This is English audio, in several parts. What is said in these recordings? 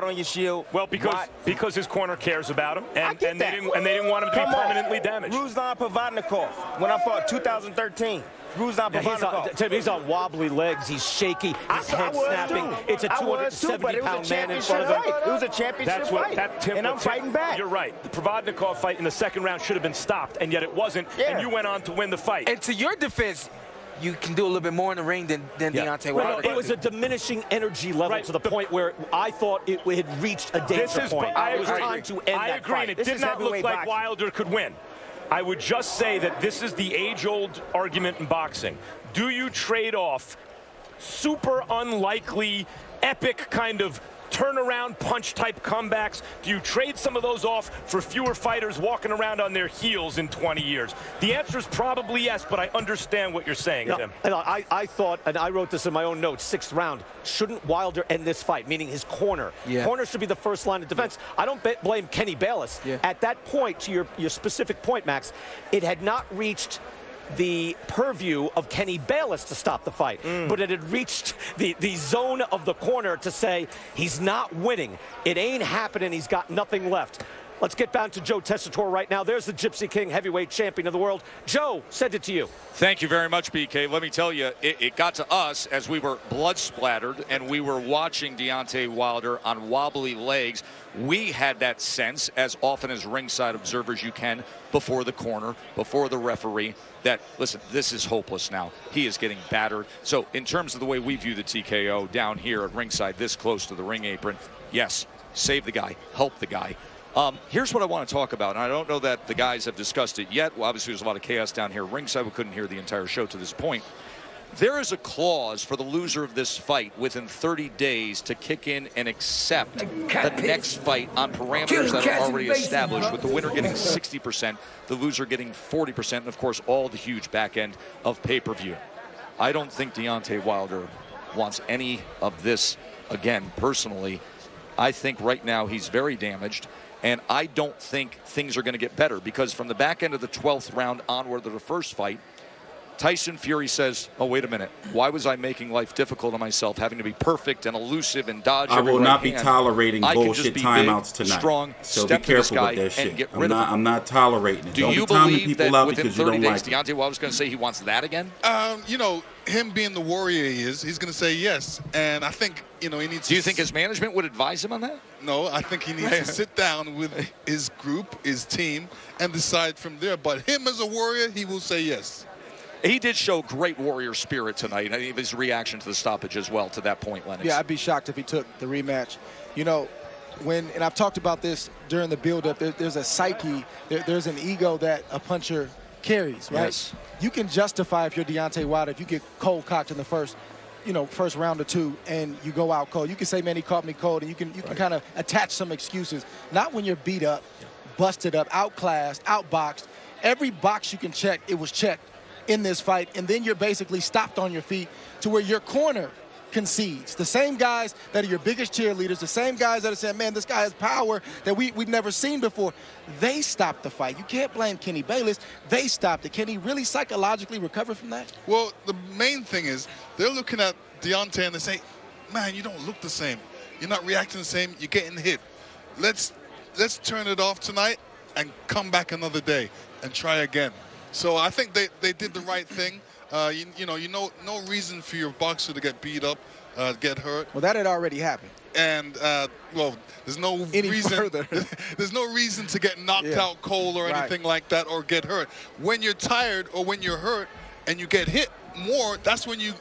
on your shield. Well, because his corner cares about him, and they didn't want him to Come be permanently damaged. Ruslan Provodnikov, when I fought 2013. Ruslan Provodnikov. He's on wobbly legs. He's shaky. His head snapping. It's a 270-pound man in front of him. It was a championship fight. And I'm fighting back. You're right. The Provodnikov fight in the second round should have been stopped, and yet it wasn't, and you went on to win the fight. And to your defense, you can do a little bit more in the ring than Deontay Wilder. It was a diminishing energy level to the point where I thought it had reached a danger point. It was time to end that fight. And it did not look like Wilder could win. I would just say that this is the age-old argument in boxing. Do you trade off super unlikely, epic kind of turnaround punch type comebacks? Do you trade some of those off for fewer fighters walking around on their heels in 20 years? The answer is probably yes, but I understand what you're saying, Tim. I thought, and I wrote this in my own notes, 6th round, shouldn't Wilder end this fight, meaning his corner? Corner should be the first line of defense. I don't blame Kenny Bayless. At that point, to your specific point, Max, it had not reached the purview of Kenny Bayless to stop the fight, but it had reached the zone of the corner to say he's not winning. It ain't happening. He's got nothing left. Let's get down to Joe Tessitore right now. There's the Gypsy King heavyweight champion of the world. Joe, send it to you. Thank you very much, BK. Let me tell you, it got to us as we were blood splattered and we were watching Deontay Wilder on wobbly legs. We had that sense, as often as ringside observers you can, before the corner, before the referee, that, listen, this is hopeless now. He is getting battered. So in terms of the way we view the TKO down here at ringside, this close to the ring apron, yes, save the guy, help the guy. Here's what I want to talk about, and I don't know that the guys have discussed it yet. Well, obviously, there's a lot of chaos down here ringside. We couldn't hear the entire show to this point. There is a clause for the loser of this fight within 30 days to kick in and accept the next fight on parameters that are already established, with the winner getting 60%, the loser getting 40%, and, of course, all the huge back end of pay-per-view. I don't think Deontay Wilder wants any of this again, personally. I think right now he's very damaged. And I don't think things are going to get better, because from the back end of the 12th round onward of the first fight, Tyson Fury says, oh, wait a minute. Why was I making life difficult on myself, having to be perfect and elusive and dodge every right hand? I will not be tolerating bullshit timeouts tonight. Strong, so step be careful to this guy with that shit. And get rid of him. I'm not tolerating it. Do you believe that within 30 days, Deontay Wilder's going to say he wants that again? You know, him being the warrior he's going to say yes. And I think, you know, he needs to... Do you think his management would advise him on that? No, I think he needs to sit down with his group, his team, and decide from there. But him as a warrior, he will say yes. He did show great warrior spirit tonight. I think his reaction to the stoppage as well to that point, Lennox. Yeah, I'd be shocked if he took the rematch. You know, and I've talked about this during the build-up, there's a psyche, there's an ego that a puncher carries, right? Yes. You can justify, if you're Deontay Wilder, if you get cold-cocked in the first round or two and you go out cold. You can say, man, he caught me cold, and you can kind of attach some excuses. Not when you're beat up, busted up, outclassed, outboxed. Every box you can check, it was checked in this fight, and then you're basically stopped on your feet to where your corner concedes. The same guys that are your biggest cheerleaders, the same guys that are saying, man, this guy has power that we've never seen before, they stopped the fight. You can't blame Kenny Bayless. They stopped it. Can he really psychologically recover from that? Well, the main thing is they're looking at Deontay and they say, man, you don't look the same. You're not reacting the same. You're getting hit. Let's turn it off tonight and come back another day and try again. So I think they did the right thing. You know, no reason for your boxer to get beat up, get hurt. Well, that had already happened. And well, there's no reason. There's no reason to get knocked out cold or anything like that, or get hurt. When you're tired or when you're hurt and you get hit more, that's when you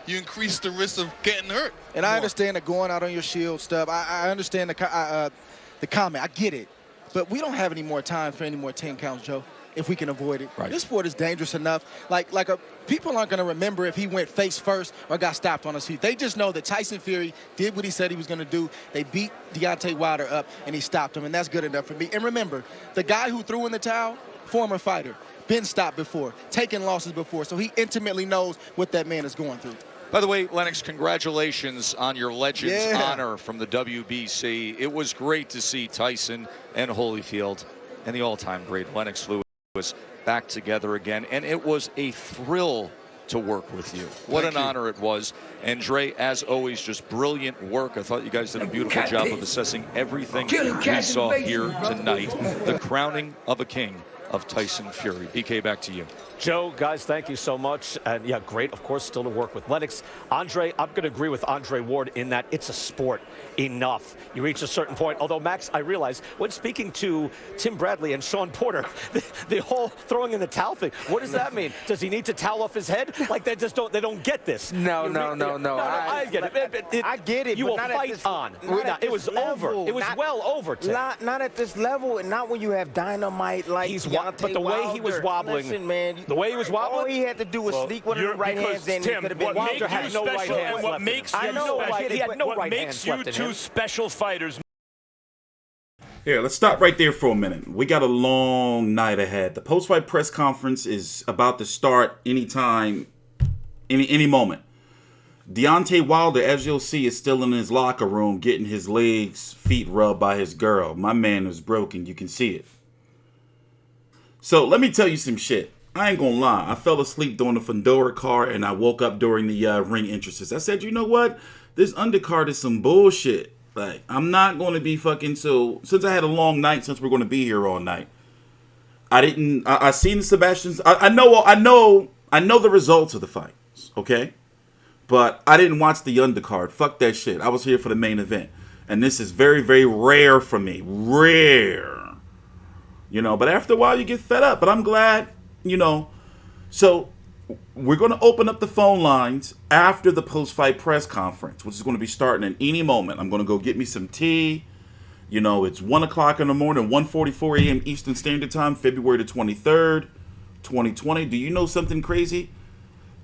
increase the risk of getting hurt. And I understand the going out on your shield stuff. I understand the comment. I get it. But we don't have any more time for any more 10 counts, Joe, if we can avoid it. Right. This sport is dangerous enough. People aren't going to remember if he went face first or got stopped on his feet. They just know that Tyson Fury did what he said he was going to do. They beat Deontay Wilder up, and he stopped him, and that's good enough for me. And remember, the guy who threw in the towel, former fighter, been stopped before, taken losses before, so he intimately knows what that man is going through. By the way, Lennox, congratulations on your Legends honor from the WBC. It was great to see Tyson and Holyfield and the all-time great Lennox Lewis back together again, and it was a thrill to work with you. What an honor it was. And Dre, as always, just brilliant work. I thought you guys did a beautiful job of assessing everything we saw here tonight. The crowning of a king of Tyson Fury. BK, back to you. Joe, guys, thank you so much. And yeah, great, of course, still to work with Lennox. Andre, I'm going to agree with Andre Ward in that it's a sport. Enough. You reach a certain point. Although, Max, I realize when speaking to Tim Bradley and Sean Porter, the whole throwing in the towel thing, what does that mean? Does he need to towel off his head? Like they just don't, they don't get this. No. I get it. I get it. You but will not fight at this, on. Not It was over. It was well over, Tim. Not at this level, and not when you have dynamite like But the way he was wobbling, Listen, man, the way he was wobbling, all he had to do was sneak one of the right hands in. Tim, what Wilder makes you had no right special hands and what left in makes him. you I know, special, he had no what right makes hands you left in two him. special fighters. Here, let's stop right there for a minute. We got a long night ahead. The post-fight press conference is about to start anytime, any moment. Deontay Wilder, as you'll see, is still in his locker room getting his legs, feet rubbed by his girl. My man is broken. You can see it. So let me tell you some shit. I ain't gonna lie. I fell asleep during the Fedora car and I woke up during the ring entrances. I said, you know what? This undercard is some bullshit. Like, I'm not going to be fucking since I had a long night, since we're going to be here all night. I seen Sebastian's. I know the results of the fights, okay? But I didn't watch the undercard. Fuck that shit. I was here for the main event. And this is very, very rare for me. Rare. You know, but after a while you get fed up. But I'm glad, you know. So we're going to open up the phone lines after the post-fight press conference, which is going to be starting at any moment. I'm going to go get me some tea. You know, it's 1 o'clock in the morning, 1:44 a.m. Eastern Standard Time, February the 23rd, 2020. Do you know something crazy?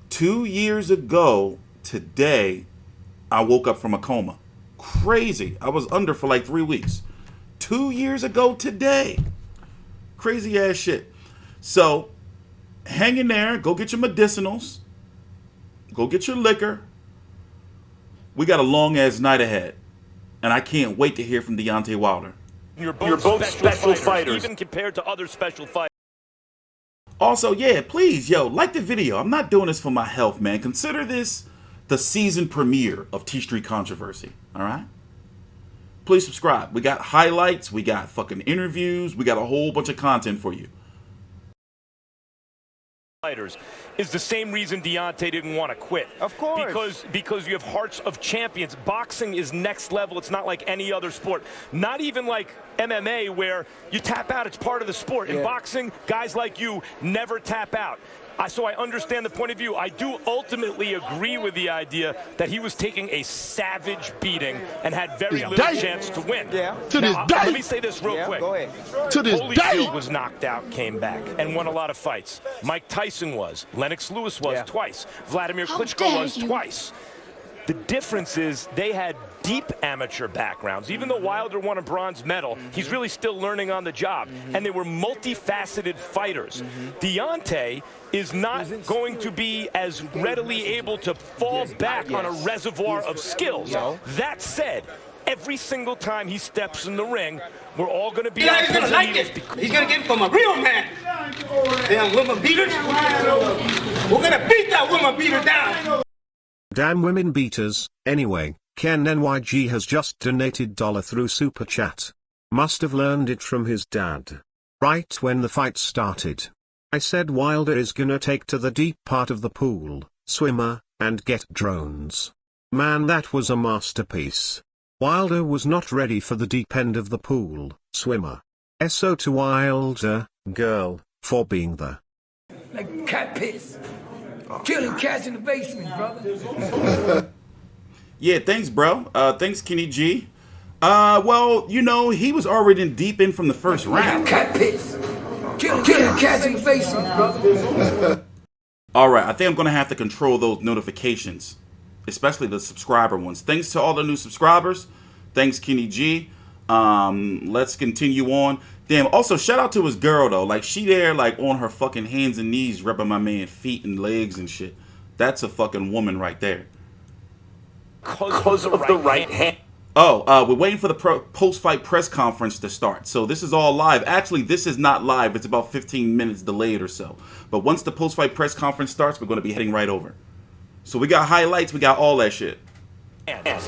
2 years ago today, I woke up from a coma. Crazy. I was under for like 3 weeks. 2 years ago today. Crazy ass shit. So, hang in there. Go get your medicinals. Go get your liquor. We got a long ass night ahead. And I can't wait to hear from Deontay Wilder. You're both special fighters, even compared to other special fighters. Also, yeah, please, like the video. I'm not doing this for my health, man. Consider this the season premiere of TstreeT Controversy. All right? Please subscribe. We got highlights. We got fucking interviews. We got a whole bunch of content for you. Fighters is the same reason Deontay didn't want to quit. Of course. Because you have hearts of champions. Boxing is next level. It's not like any other sport. Not even like MMA where you tap out. It's part of the sport. In boxing, guys like you never tap out. So I understand the point of view. I do ultimately agree with the idea that he was taking a savage beating and had very little chance to win. Let me say this real quick. Go ahead. Holyfield was knocked out, came back, and won a lot of fights. Mike Tyson was. Lennox Lewis was twice. Vladimir Klitschko was twice. The difference is they had deep amateur backgrounds. Even though Wilder won a bronze medal, he's really still learning on the job. And they were multifaceted fighters. Deontay is not going to be as readily able to fall back on a reservoir of skills. That said, every single time he steps in the ring, we're all going to be on pins and needles. He's going to get it from a real man. Damn woman beaters. We're going to beat that woman beater down. Damn women beaters. Anyway, Ken NYG has just donated $1 through Super Chat. Must have learned it from his dad. Right when the fight started. I said Wilder is gonna take to the deep part of the pool, swimmer, and get drones. Man, that was a masterpiece. Wilder was not ready for the deep end of the pool, swimmer. SO to Wilder, girl, for being the like cat piss. Killing cats in the basement, brother. Yeah, thanks, bro. Thanks, Kenny G. Well, you know, he was already deep in from the first round. Cat piss. Killing cats in the basement, brother. All right, I think I'm going to have to control those notifications, especially the subscriber ones. Thanks to all the new subscribers. Thanks, Kenny G. Let's continue on. Damn, also shout out to his girl though. Like she there like on her fucking hands and knees rubbing my man feet and legs and shit. That's a fucking woman right there. Because of the right hand. Oh, we're waiting for the post-fight press conference to start. So this is all live. Actually, this is not live. It's about 15 minutes delayed or so. But once the post-fight press conference starts, we're going to be heading right over. So we got highlights. We got all that shit.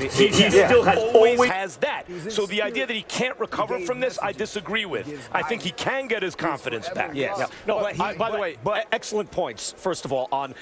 He still always has that. So the idea that he can't recover from this, I disagree with. I think he can get his confidence back. No, by the way, excellent points, first of all, on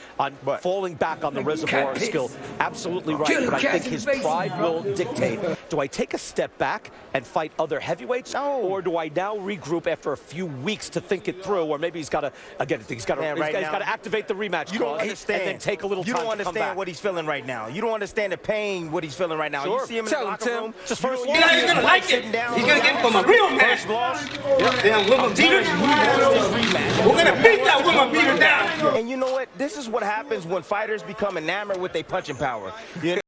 falling back on the reservoir skill. Absolutely right. But I think his pride will dictate. Do I take a step back and fight other heavyweights? Or do I now regroup after a few weeks to think it through? Or maybe he's got to, again, he's got to activate the rematch clause and then take a little time to come back. You don't understand what he's feeling right now. You don't understand the pain, what he's feeling right now. Sure. You see him in the locker room. He's gonna like it. He's gonna get from a real man. Damn woman beater. We're gonna beat that woman beater down. And you know what? This is what happens when fighters become enamored with their punching power. You know?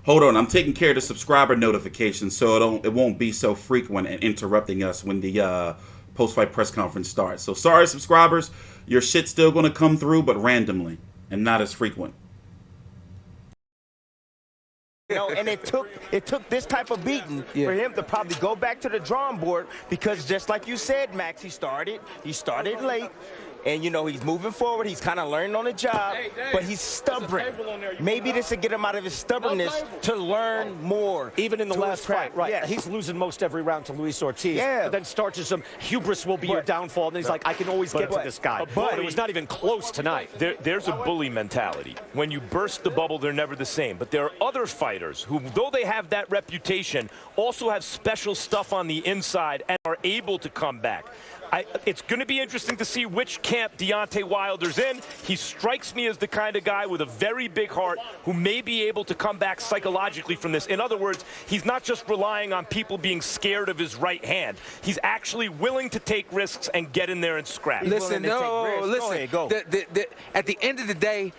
Hold on, I'm taking care of the subscriber notifications so it won't be so frequent and interrupting us when the post-fight press conference starts. So sorry, subscribers, your shit's still gonna come through, but randomly and not as frequent. You know, and it took this type of beating for him to probably go back to the drawing board, because just like you said, Max, he started late. And, you know, he's moving forward. He's kind of learning on the job, but he's stubborn. Maybe this will get him out of his stubbornness to learn more. Even in the last fight, right? Yes. He's losing most every round to Luis Ortiz. Yeah. But then starts some hubris will be your downfall. And then he's like, I can always get to this guy. But it was not even close tonight. There's a bully mentality. When you burst the bubble, they're never the same. But there are other fighters who, though they have that reputation, also have special stuff on the inside and are able to come back. It's going to be interesting to see which camp Deontay Wilder's in. He strikes me as the kind of guy with a very big heart who may be able to come back psychologically from this. In other words, he's not just relying on people being scared of his right hand. He's actually willing to take risks and get in there and scrap. Listen, listen. At the end of the day,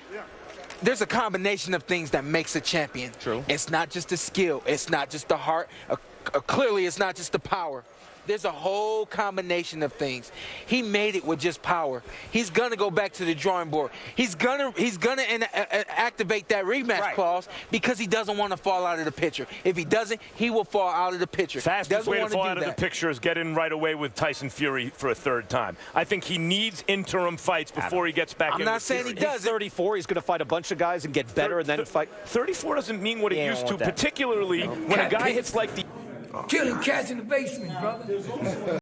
there's a combination of things that makes a champion. True. It's not just the skill. It's not just the heart. Clearly, it's not just the power. There's a whole combination of things. He made it with just power. He's gonna go back to the drawing board. He's gonna activate that rematch clause because he doesn't want to fall out of the picture. If he doesn't, he will fall out of the picture. Fastest way to fall out of the picture is get in right away with Tyson Fury for a third time. I think he needs interim fights before he gets back in. I'm not saying he does. He's 34. He's gonna fight a bunch of guys and get better and then fight. 34 doesn't mean what it used to, particularly when a guy hits like the... Killing cats in the basement, brother.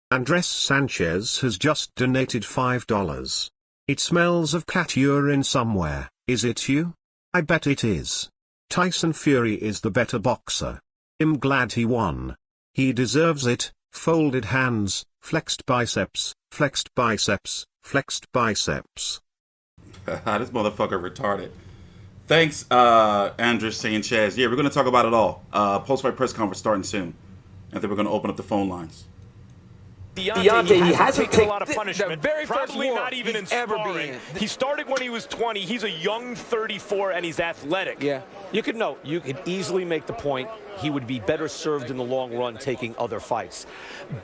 Andres Sanchez has just donated $5. It smells of cat urine somewhere. Is it you? I bet it is. Tyson Fury is the better boxer. I'm glad he won. He deserves it. Folded hands, flexed biceps, flexed biceps, flexed biceps. This motherfucker retarded. Thanks, Andres Sanchez. Yeah, we're going to talk about it all. Post-fight press conference starting soon. And then we're going to open up the phone lines. Deontay, he hasn't taken a lot of punishment. Probably not even in sparring. He started when he was 20. He's a young 34, and he's athletic. Yeah. You could easily make the point he would be better served in the long run taking other fights.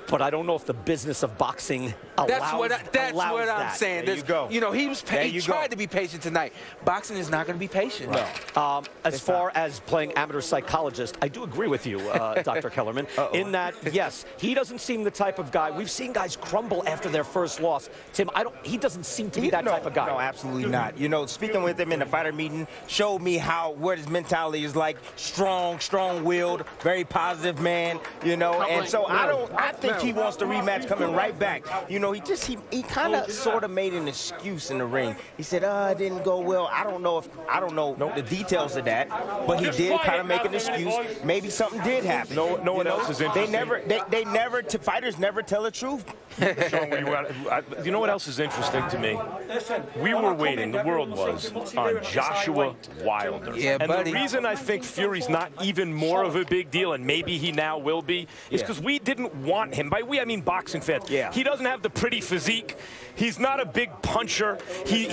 But I don't know if the business of boxing allows That's what I'm saying. There you go. You know, he tried to be patient tonight. Boxing is not going to be patient. No. As far as playing amateur psychologist, I do agree with you, Dr. Kellerman, in that, yes, he doesn't seem the type of guy. We've seen guys crumble after their first loss. Tim, he doesn't seem to be that type of guy. No, absolutely not. You know, speaking with him in the fighter meeting showed me what his mentality is like. Strong-willed, very positive man, you know. And so I think he wants the rematch coming right back. You know, he kind of sort of made an excuse in the ring. He said, it didn't go well. I don't know the details of that, but he did kind of make an excuse. Maybe something did happen. No one else is interested. Fighters never tell the truth. You know what else is interesting to me? We were waiting, the world was, on Joshua Wilder. Yeah, and buddy. The reason I think Fury's not even more of a big deal, and maybe he now will be, is because we didn't want him. By we, I mean boxing fans. Yeah. He doesn't have the pretty physique. He's not a big puncher. We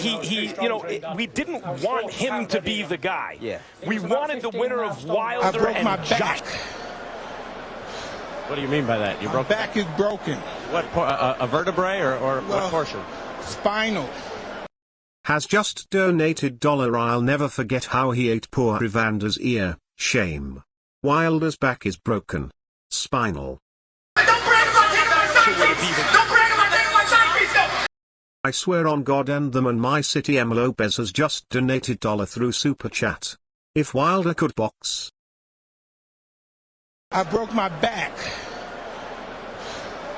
didn't want him to be the guy. Yeah. We wanted the winner of Wilder and Joshua. What do you mean by that? You broke? My back is broken. What, a vertebrae or what portion? Spinal. Has just donated $1. I'll never forget how he ate poor Evander's ear. Shame. Wilder's back is broken. Spinal. Don't brag about taking my side piece! Don't brag about taking my side piece, though! I swear on God and them and my city, M. Lopez has just donated $1 through Super Chat. If Wilder could box. I broke my back.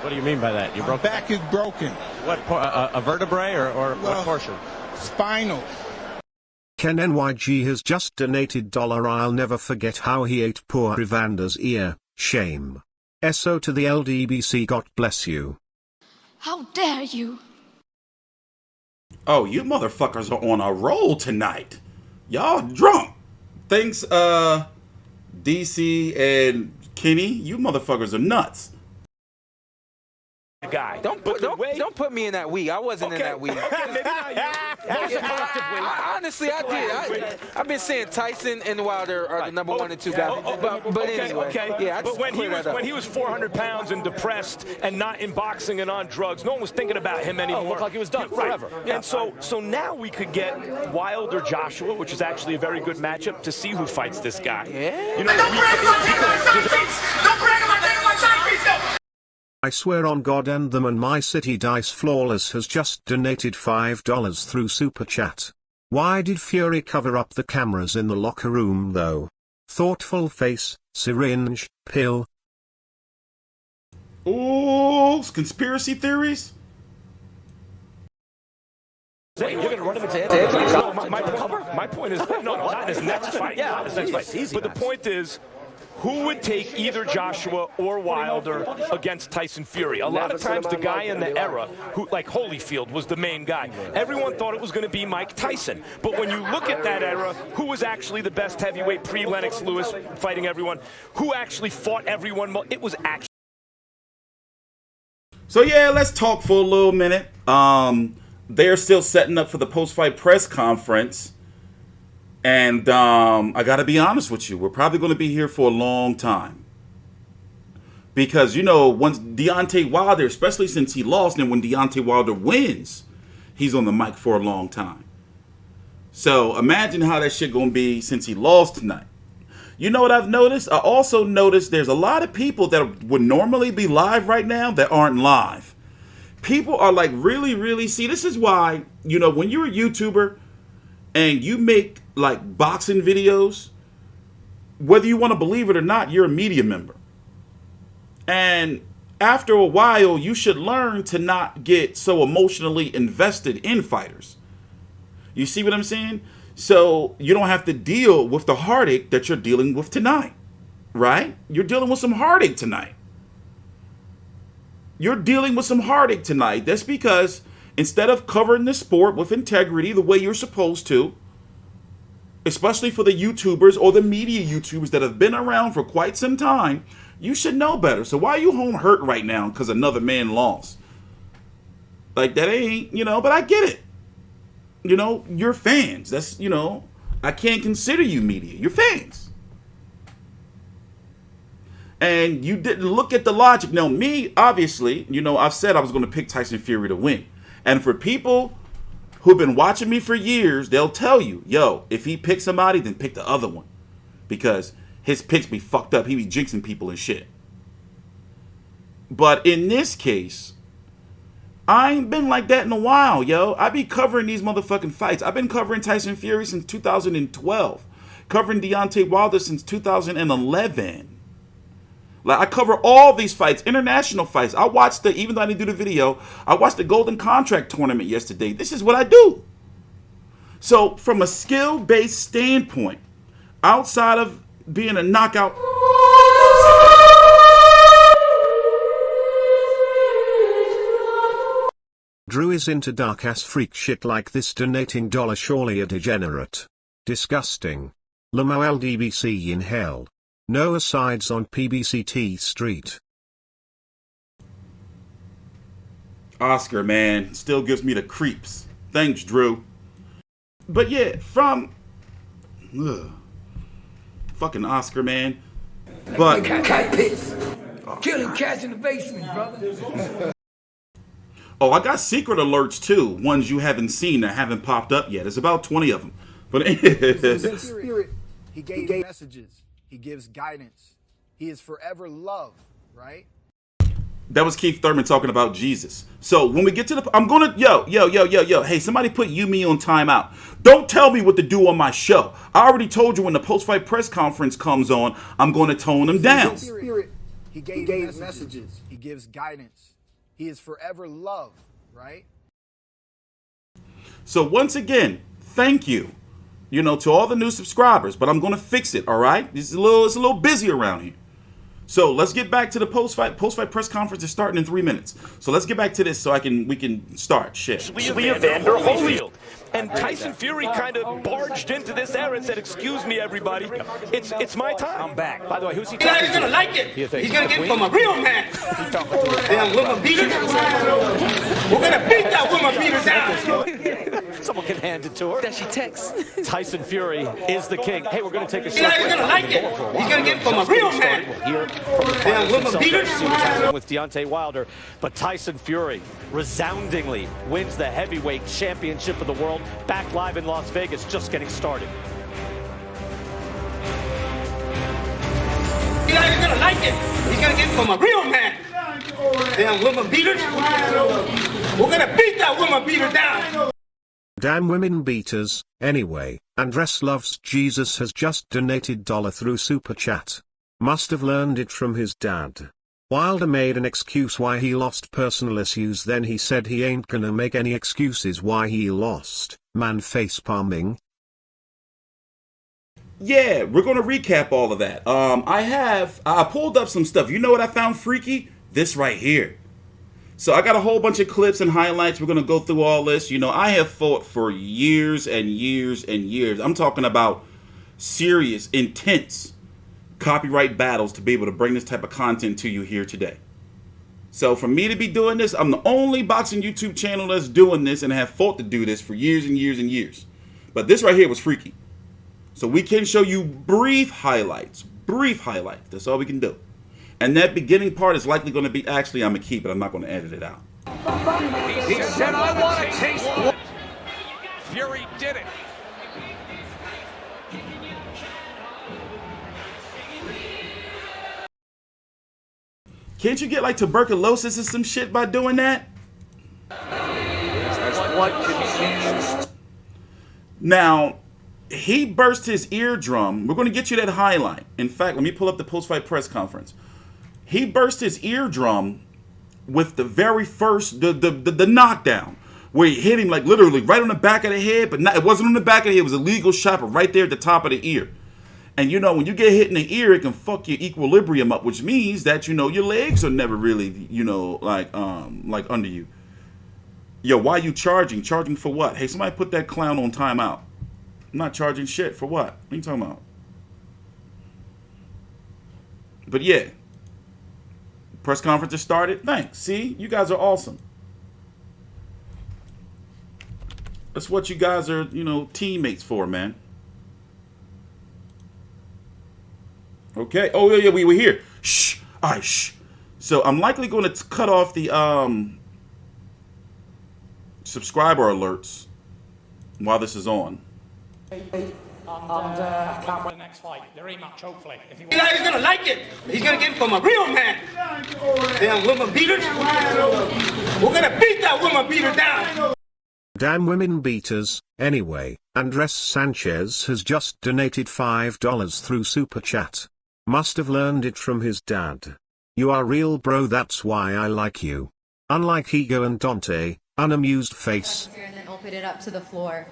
What do you mean by that? You My broke back is broken. what? A vertebrae or what portion? Spinal. Ken NYG has just donated $1. I'll never forget how he ate poor Evander's ear. Shame. SO to the LDBC. God bless you. How dare you? Oh, you motherfuckers are on a roll tonight. Y'all drunk. Thanks, DC and Kenny. You motherfuckers are nuts. Guy. Don't put me in that we. I wasn't in that we. Honestly, I did. I've been saying Tyson and Wilder are the number 1 and 2 guys. But anyway, yeah. But when he was 400 pounds and depressed and not in boxing and on drugs, no one was thinking about him anymore. Looked like he was done forever. And so now we could get Wilder Joshua, which is actually a very good matchup to see who fights this guy. Yeah. You know, Don't brag about taking my side piece! Don't brag about taking my side piece, though! I swear on God and them and my city, Dice Flawless has just donated $5 through Super Chat. Why did Fury cover up the cameras in the locker room though? Thoughtful face, syringe, pill. Ooh, conspiracy theories? You're going to run him into My point is, no, not his next fight. Yeah, not his next fight. easy But the match. point is, who would take either Joshua or Wilder against Tyson Fury? A lot of times the guy in the era, who like Holyfield was the main guy. Everyone thought it was going to be Mike Tyson. But when you look at that era, who was actually the best heavyweight pre-Lennox Lewis fighting everyone? Who actually fought everyone? It was actually... So yeah, let's talk for a little minute. They're still setting up for the post-fight press conference. And I got to be honest with you. We're probably going to be here for a long time. Because, you know, once Deontay Wilder, especially since he lost, and when Deontay Wilder wins, he's on the mic for a long time. So imagine how that shit going to be since he lost tonight. You know what I've noticed? I also noticed there's a lot of people that would normally be live right now that aren't live. People are like really, see, this is why, you know, when you're a YouTuber and you make like boxing videos, whether you want to believe it or not, you're a media member. And after a while, you should learn to not get so emotionally invested in fighters. You see what I'm saying? So you don't have to deal with the heartache that you're dealing with tonight, right? You're dealing with some heartache tonight. You're dealing with some heartache tonight. That's because instead of covering the sport with integrity the way you're supposed to, especially for the YouTubers or the media YouTubers that have been around for quite some time, you should know better. So why are you home hurt right now because another man lost? Like, that ain't, you know, but I get it. You know, you're fans. That's, you know, I can't consider you media. You're fans. And you didn't look at the logic. Now, me, obviously, you know, I've said I was going to pick Tyson Fury to win. And for people who've been watching me for years, they'll tell you, yo, if he picks somebody, then pick the other one. Because his picks be fucked up. He be jinxing people and shit. But in this case, I ain't been like that in a while, yo. I be covering these motherfucking fights. I've been covering Tyson Fury since 2012. Covering Deontay Wilder since 2011. Like, I cover all these fights, international fights. I watched even though I didn't do the video, I watched the Golden Contract tournament yesterday. This is what I do. So, from a skill-based standpoint, outside of being a knockout... Drew is into dark-ass freak shit like this, donating $, surely a degenerate. Disgusting. Lamo LDBC in hell. No asides on PBC Street. Oscar, man, still gives me the creeps. Thanks, Drew. But yeah, from... fucking Oscar, man. But... Cat piss. Killing cats in the basement, brother. Oh, I got secret alerts too. Ones you haven't seen that haven't popped up yet. There's about 20 of them. But Spirit, he gave messages. He gives guidance. He is forever love, right? That was Keith Thurman talking about Jesus. So when we get to the, I'm gonna, yo, hey, somebody put me on timeout. Don't tell me what to do on my show. I already told you when the post-fight press conference comes on, I'm going to tone them down. He gave messages. He gives guidance. He is forever love, right? So once again, thank you, to all the new subscribers, but I'm going to fix it, all right? It's a little busy around here. So let's get back to the post-fight press conference is starting in 3 minutes. So let's get back to this so we can start. Shit. Evander Holyfield. And Tyson Fury kind of barged into this era and said, "Excuse me, everybody, it's my time. I'm back." By the way, who's he talking to? He's gonna like it. He's gonna get it from a real man. Damn woman beater. We're gonna beat that woman beater down. Someone can hand it to her. That she texts. Tyson Fury is the king. Hey, we're going to take a short break. He's gonna like it. He's gonna get it from a real man. We'll hear from the fighters themselves to see what's happening with Deontay Wilder. But Tyson Fury resoundingly wins the heavyweight championship of the world. Back live in Las Vegas, just getting started. He's gonna like it. He's gonna get it from a real man. Damn woman beaters. We're gonna beat that woman beater down. Damn women beaters. Anyway, Andres Loves Jesus has just donated $1 through Super Chat. Must have learned it from his dad. Wilder made an excuse why he lost, personal issues, then he said he ain't gonna make any excuses why he lost. Man face palming. Yeah, we're gonna recap all of that. I pulled up some stuff. You know what I found freaky? This right here. So I got a whole bunch of clips and highlights. We're gonna go through all this. I have fought for years and years and years. I'm talking about serious, intense copyright battles to be able to bring this type of content to you here today. So for me to be doing this, I'm the only boxing YouTube channel that's doing this and have fought to do this for years and years and years. But this right here was freaky. So we can show you brief highlights. That's all we can do. And that beginning part is likely going to be, actually, I'm going to keep it. I'm not going to edit it out. He said, "I want to taste blood." Fury did it. Can't you get like tuberculosis or some shit by doing that? Now, he burst his eardrum. We're going to get you that highlight. In fact, let me pull up the post-fight press conference. He burst his eardrum with the very first, the knockdown, where he hit him like literally right on the back of the head, but not, it wasn't on the back of the head, it was a legal shot, but right there at the top of the ear. And when you get hit in the ear, it can fuck your equilibrium up, which means that, your legs are never really, like under you. Yo, why are you charging? Charging for what? Hey, somebody put that clown on timeout. I'm not charging shit. For what? What are you talking about? But yeah. Press conference has started. Thanks. See? You guys are awesome. That's what you guys are, teammates for, man. Okay. Oh, yeah, we were here. Shh. All right, shh. So I'm likely going to cut off the subscriber alerts while this is on. Can't wait the next fight, the rematch, hopefully. He's gonna like it. He's gonna get it from a real man. Damn woman beaters. We're gonna beat that woman beater down. Damn women beaters. Anyway, Andres Sanchez has just donated $5 through Super Chat. Must have learned it from his dad. You are real, bro, that's why I like you. Unlike Ego and Dante, unamused face. And then open it up to the floor.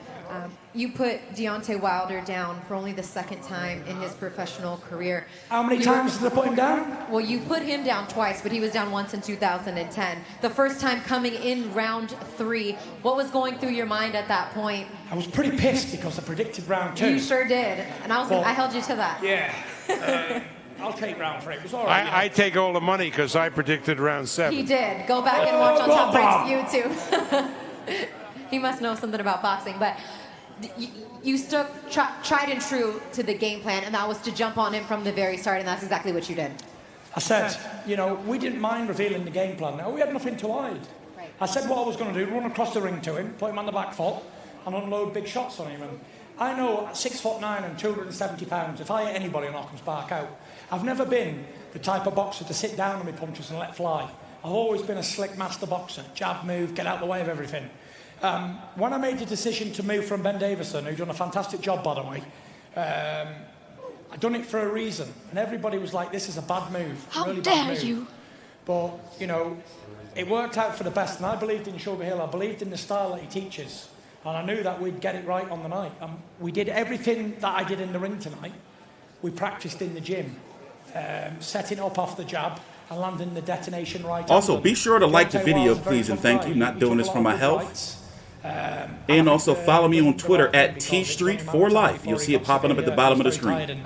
You put Deontay Wilder down for only the second time in his professional career. How many times did they put him down? Well, you put him down twice, but he was down once in 2010. The first time coming in round 3. What was going through your mind at that point? I was pretty pissed because I predicted round 2. You sure did, and I held you to that. Yeah. I'll take round 3. It was all right. I take all the money because I predicted round 7. He did. Go back and watch on Top Ranks YouTube. He must know something about boxing, but you stuck tried and true to the game plan, and that was to jump on him from the very start, and that's exactly what you did. I said, we didn't mind revealing the game plan. No, we had nothing to hide. Right. I said what I was going to do, run across the ring to him, put him on the back foot, and unload big shots on him. I know at 6'9" and 270 pounds, if I hit anybody, I'll knock them spark out. I've never been the type of boxer to sit down on my punches and let fly. I've always been a slick master boxer. Jab, move, get out of the way of everything. When I made the decision to move from Ben Davison, who'd done a fantastic job, by the way, I'd done it for a reason. And everybody was like, this is a bad move. How really dare bad move. you? But, you know, it worked out for the best. And I believed in Sugar Hill. I believed in the style that he teaches. And I knew that we'd get it right on the night. We did everything that I did in the ring tonight. We practiced in the gym, setting up off the jab and landing the detonation right. Also, be sure to like the video, please, and thank you. Not doing this for my health. And also follow me on Twitter at TstreeT for life. You'll see it popping up at the bottom of the screen.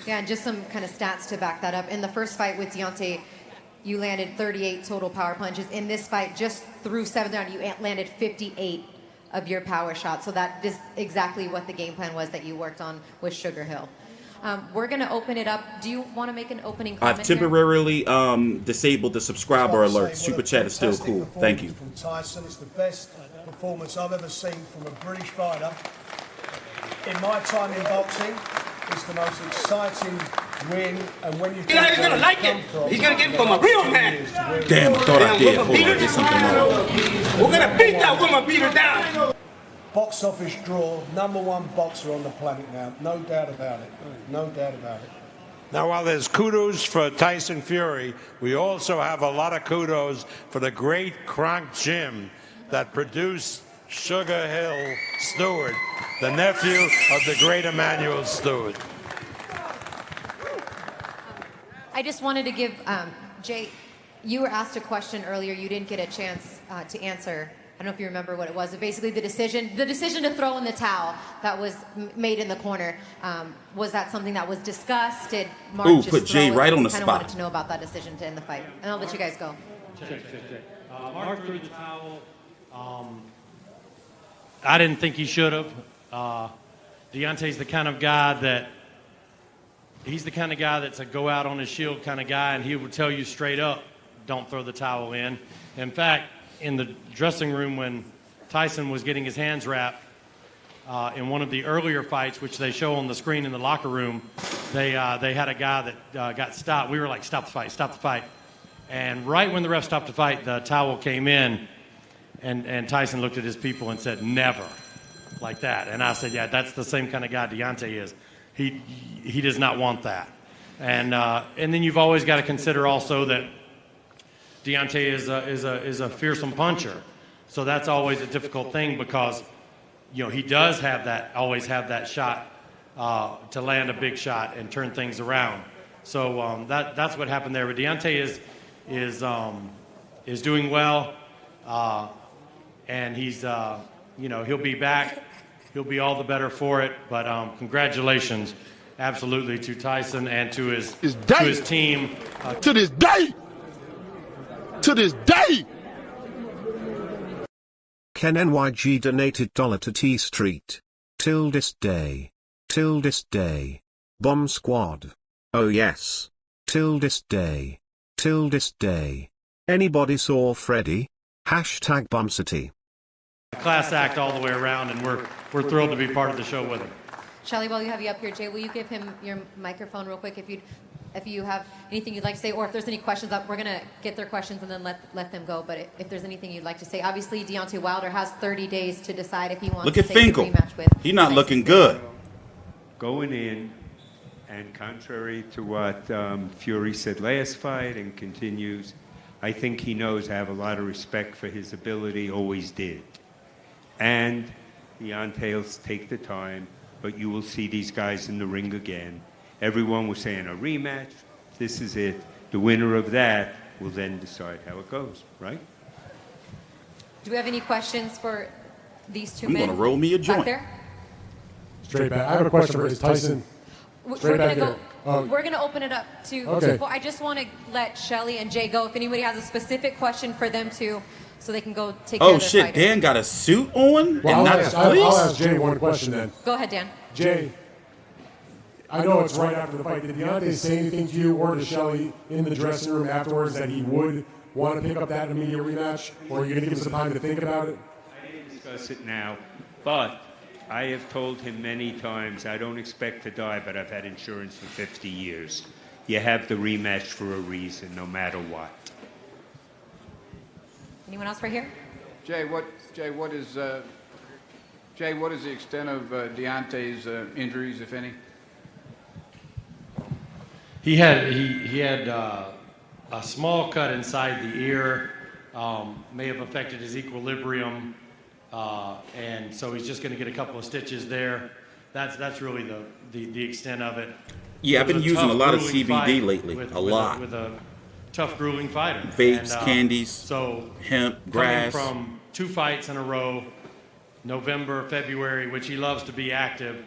Yeah, and just some kind of stats to back that up. In the first fight with Deontay, you landed 38 total power punches. In this fight, just through 7th round, you landed 58 of your power shots. So that is exactly what the game plan was that you worked on with Sugar Hill. We're going to open it up. Do you want to make an opening comment? I've temporarily disabled the subscriber alert. Super chat is still cool. Thank you. From Tyson, it's the best performance I've ever seen from a British fighter. In my time in boxing, it's the most exciting win. And when you he's going to like it. He's going to get it from a real man. Damn, I thought I did. Hold on, there's something wrong. We're going to beat that woman, beat her down. Box office draw, #1 boxer on the planet now. No doubt about it. No doubt about it. Now, while there's kudos for Tyson Fury, we also have a lot of kudos for the great Kronk Jim that produced Sugar Hill Stewart, the nephew of the great Emmanuel Stewart. I just wanted to give, Jay, you were asked a question earlier you didn't get a chance to answer. I don't know if you remember what it was, but basically the decision to throw in the towel that was made in the corner, was that something that was discussed? Did Mark just put Jay right on the spot? I kind of wanted to know about that decision to end the fight. And I'll let you guys go. Mark threw the towel. I didn't think he should have. Deontay's the kind of guy that's a go out on his shield kind of guy, and he would tell you straight up, don't throw the towel in. In fact, in the dressing room when Tyson was getting his hands wrapped in one of the earlier fights, which they show on the screen in the locker room, they had a guy that got stopped. We were like, stop the fight, stop the fight. And right when the ref stopped the fight, the towel came in, and Tyson looked at his people and said, never, like that. And I said, yeah, that's the same kind of guy Deontay is. He does not want that. And then you've always got to consider also that Deontay is a fearsome puncher, so that's always a difficult thing because, you know, he does always have that shot to land a big shot and turn things around. So that's what happened there. But Deontay is doing well, and he's he'll be back. He'll be all the better for it. But congratulations, absolutely, to Tyson and to his team. To this day. To this day! Ken NYG donated $1 to TstreeT. Till this day. Till this day. Bomb Squad. Oh yes. Till this day. Till this day. Anybody saw Freddy? Hashtag Bumcity. Class act all the way around, and we're thrilled to be part of the show with him. Shelly, while you have you up here, Jay, will you give him your microphone real quick if you have anything you'd like to say, or if there's any questions, we're going to get their questions and then let them go. But if there's anything you'd like to say, obviously Deontay Wilder has 30 days to decide if he wants to take the rematch with. He's not looking good. Going in, and contrary to what Fury said last fight and continues, I think he knows I have a lot of respect for his ability, always did. And Deontay will take the time, but you will see these guys in the ring again. Everyone was saying a rematch. This is it. The winner of that will then decide how it goes, right? Do we have any questions for these two men? I'm going to roll me a joint. There? Straight back. I have a question for Tyson. Straight back here. We're going to open it up to. Okay. I just want to let Shelly and Jay go. If anybody has a specific question for them too, so they can go take care of their shit, fighter. Dan got a suit on? Well, I'll ask Jay one question then. Go ahead, Dan. Jay, I know it's right after the fight. Did Deontay say anything to you or to Shelly in the dressing room afterwards that he would want to pick up that immediate rematch? Or are you going to give him some time to think about it? I didn't discuss it now, but I have told him many times, I don't expect to die, but I've had insurance for 50 years. You have the rematch for a reason, no matter what. Anyone else right here? Jay, what is the extent of Deontay's injuries, if any? He had a small cut inside the ear, may have affected his equilibrium, and so he's just going to get a couple of stitches there. That's really the extent of it. Yeah, I've been using a lot of CBD lately, with a lot. With a tough, grueling fighter. Vapes, And, candies, so hemp, grass. Coming from 2 fights in a row, November, February, which he loves to be active.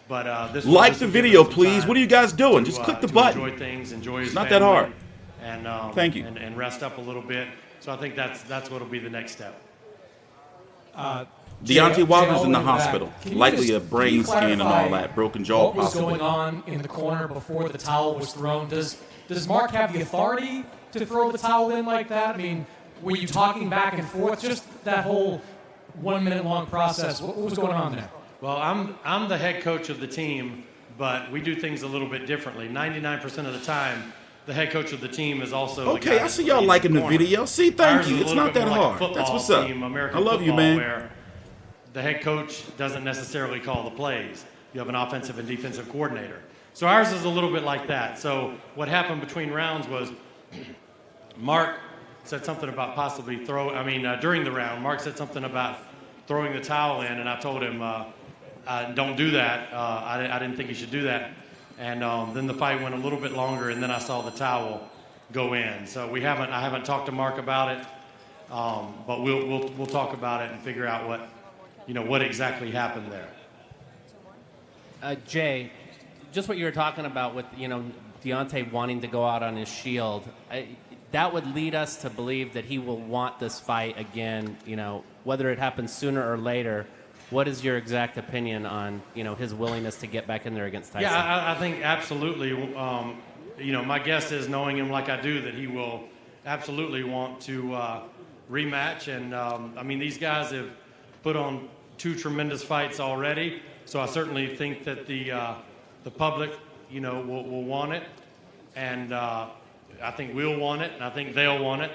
But this like the video, please. What are you guys doing? Just click the button. Enjoy things, enjoy his it's not family, that hard. And thank you. And rest up a little bit. So I think that's what'll be the next step. Deontay Wilder's in the hospital, likely a brain scan and all that, broken jaw what was possibly. going on in the corner before the towel was thrown? Does Mark have the authority to throw the towel in like that? I mean, were you talking back and forth? Just that whole 1 minute long process. What was going on there? Well, I'm the head coach of the team, but we do things a little bit differently. 99% of the time, the head coach of the team is also Okay, I see y'all liking the video. See, thank Ours you. is a It's little not bit that more like a hard. That's football what's up. team, American I love you, football, man. Where the head coach doesn't necessarily call the plays. You have an offensive and defensive coordinator. So ours is a little bit like that. So what happened between rounds was Mark said something about possibly during the round, Mark said something about throwing the towel in, and I told him, don't do that. I didn't think he should do that. And then the fight went a little bit longer, and then I saw the towel go in. So I haven't talked to Mark about it, but we'll talk about it and figure out what exactly happened there. Jay, just what you were talking about with Deontay wanting to go out on his shield, that would lead us to believe that he will want this fight again. Whether it happens sooner or later. What is your exact opinion on his willingness to get back in there against Tyson? Yeah, I think absolutely. My guess is, knowing him like I do, that he will absolutely want to rematch. And these guys have put on 2 tremendous fights already. So I certainly think that the public, will want it, and I think we'll want it, and I think they'll want it,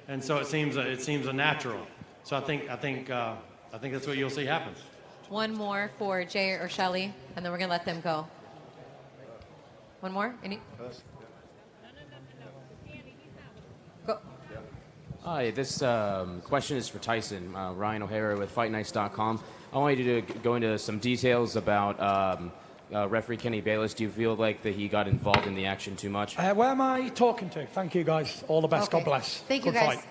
and so it seems a natural. So I think that's what you'll see happen. One more for Jay or Shelly, and then we're gonna let them go. One more? Any? Go. Hi, this question is for Tyson. Ryan O'Hara with FightNights.com. I want you to go into some details about referee Kenny Bayless. Do you feel like that he got involved in the action too much? Where am I talking to? Thank you, guys. All the best. Okay. God bless. Thank you, Good guys. fight.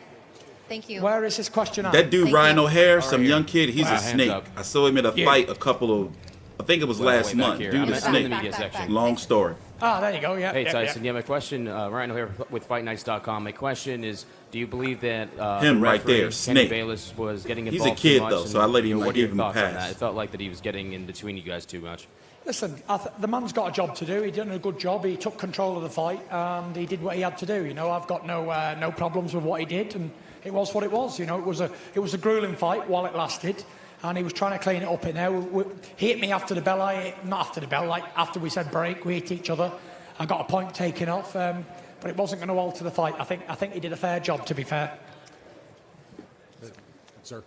Thank you. Where is this question at? That dude, Thank Ryan you. O'Hare, some young kid, he's a Hands snake. up. I saw him at a fight a couple of, I think it was last way back month. here. Dude, I'm a in snake. the media section. Long story. Ah, there you go. Yeah. Hey, yeah, Tyson. yeah. My question, Ryan O'Hare with FightNights.com. My question is, do you believe that Him the right referee, there, Kenny Snake. Bayless, was getting He's involved a kid, too much? though, so I let him- I what are your gave him a thoughts on pass. that? It felt like that he was getting in between you guys too much. Listen, the man's got a job to do. He done a good job. He took control of the fight, and he did what he had to do. I've got no problems with what he did, and it was what it was. It was a grueling fight while it lasted, and he was trying to clean it up in there. He hit me after the bell. Not after the bell, like after we said break. We hit each other. I got a point taken off, but it wasn't going to alter the fight. I think he did a fair job, to be fair. Sir.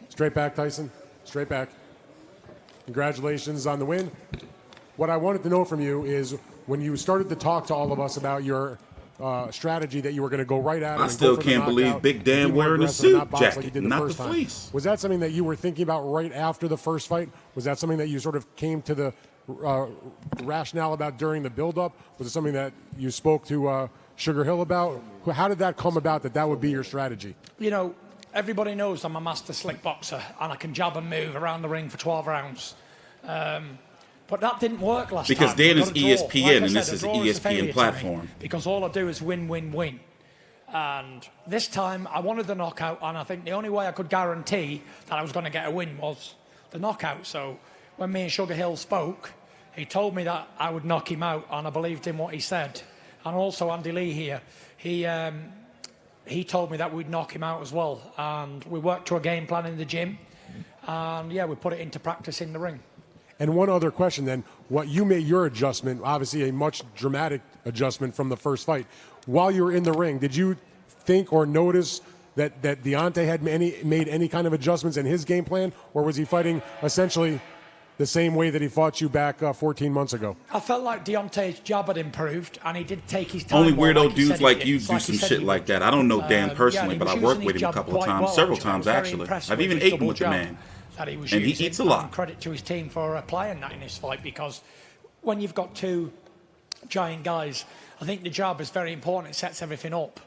Straight back, Tyson. Straight back. Congratulations on the win. What I wanted to know from you is, when you started to talk to all of us about your strategy that you were going to go right at him, I and still go for the can't believe knockout, Big Dan be more wearing a aggressive, suit not box like you jacket, did not first the time. fleece. Was that something that you were thinking about right after the first fight? Was that something that you sort of came to the rationale about during the build-up? Was it something that you spoke to Sugar Hill about? How did that come about that would be your strategy? Everybody knows I'm a master slick boxer, and I can jab and move around the ring for 12 rounds. But that didn't work last Because time. Dan I is got a draw. ESPN, Like I and said, this a is draw an is a failure ESPN to me, platform. because all I do is win, win, win. And this time I wanted the knockout, and I think the only way I could guarantee that I was going to get a win was the knockout. So when me and Sugar Hill spoke, he told me that I would knock him out, and I believed in what he said. And also Andy Lee here, he told me that we'd knock him out as well. And we worked to a game plan in the gym. And yeah, we put it into practice in the ring. And one other question then, what you made your adjustment, obviously a much dramatic adjustment from the first fight. While you were in the ring, did you think or notice that Deontay had made any kind of adjustments in his game plan, or was he fighting essentially the same way that he fought you back 14 months ago? I felt like Deontay's jab had improved, and he did take his time. Only weirdo like dudes like you do some shit like that. I don't know Dan personally, but I worked with him a couple of times, several times actually. I've even eaten with the man. That he was and he using. eats a lot. And credit to his team for applying that in this fight, because when you've got two giant guys, I think the jab is very important. It sets everything up.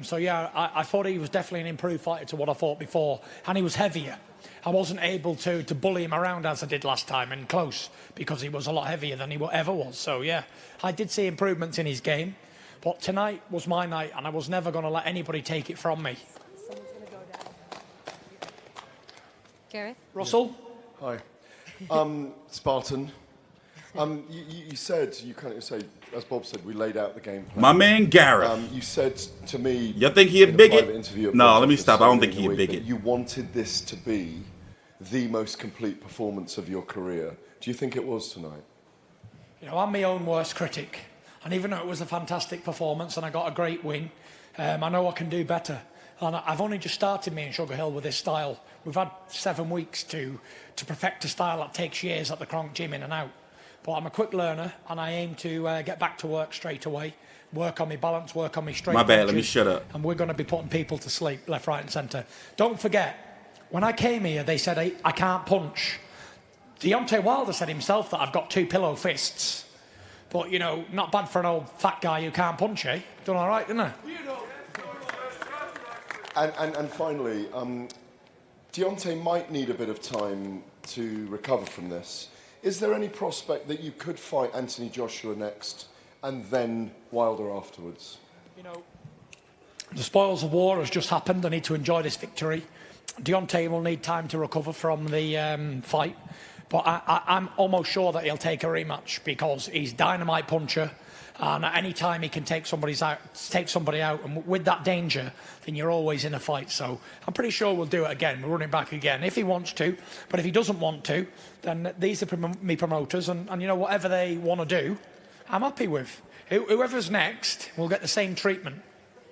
So yeah, I thought he was definitely an improved fighter to what I thought before, and he was heavier. I wasn't able to bully him around as I did last time and close, because he was a lot heavier than he ever was. So yeah, I did see improvements in his game, but tonight was my night, and I was never going to let anybody take it from me. Gareth? Russell? Hi. Spartan. You said, you kind of say, as Bob said, we laid out the game plan. My man Gareth. You said to me, you think he a bigot? No, let me stop. I don't think he a week, bigot. You wanted this to be the most complete performance of your career. Do you think it was tonight? You know, I'm my own worst critic. And even though it was a fantastic performance and I got a great win, I know I can do better. And I've only just started me in Sugar Hill with this style. We've had 7 weeks to perfect a style that takes years at the Kronk gym in and out. But I'm a quick learner, and I aim to get back to work straight away, work on my balance, work on my straight. My bad, let me shut up. And we're going to be putting people to sleep, left, right, and centre. Don't forget, when I came here, they said I can't punch. Deontay Wilder said himself that I've got 2 pillow fists. But, you know, not bad for an old fat guy who can't punch, eh? Done all right, didn't I? And finally, Deontay might need a bit of time to recover from this. Is there any prospect that you could fight Anthony Joshua next and then Wilder afterwards? You know, the spoils of war has just happened. I need to enjoy this victory. Deontay will need time to recover from the fight. But I'm almost sure that he'll take a rematch, because he's dynamite puncher. And at any time he can take somebody out, and with that danger, then you're always in a fight. So I'm pretty sure we'll do it again. We'll run it back again if he wants to. But if he doesn't want to, then these are me promoters, and you know, whatever they want to do, I'm happy with. Whoever's next will get the same treatment.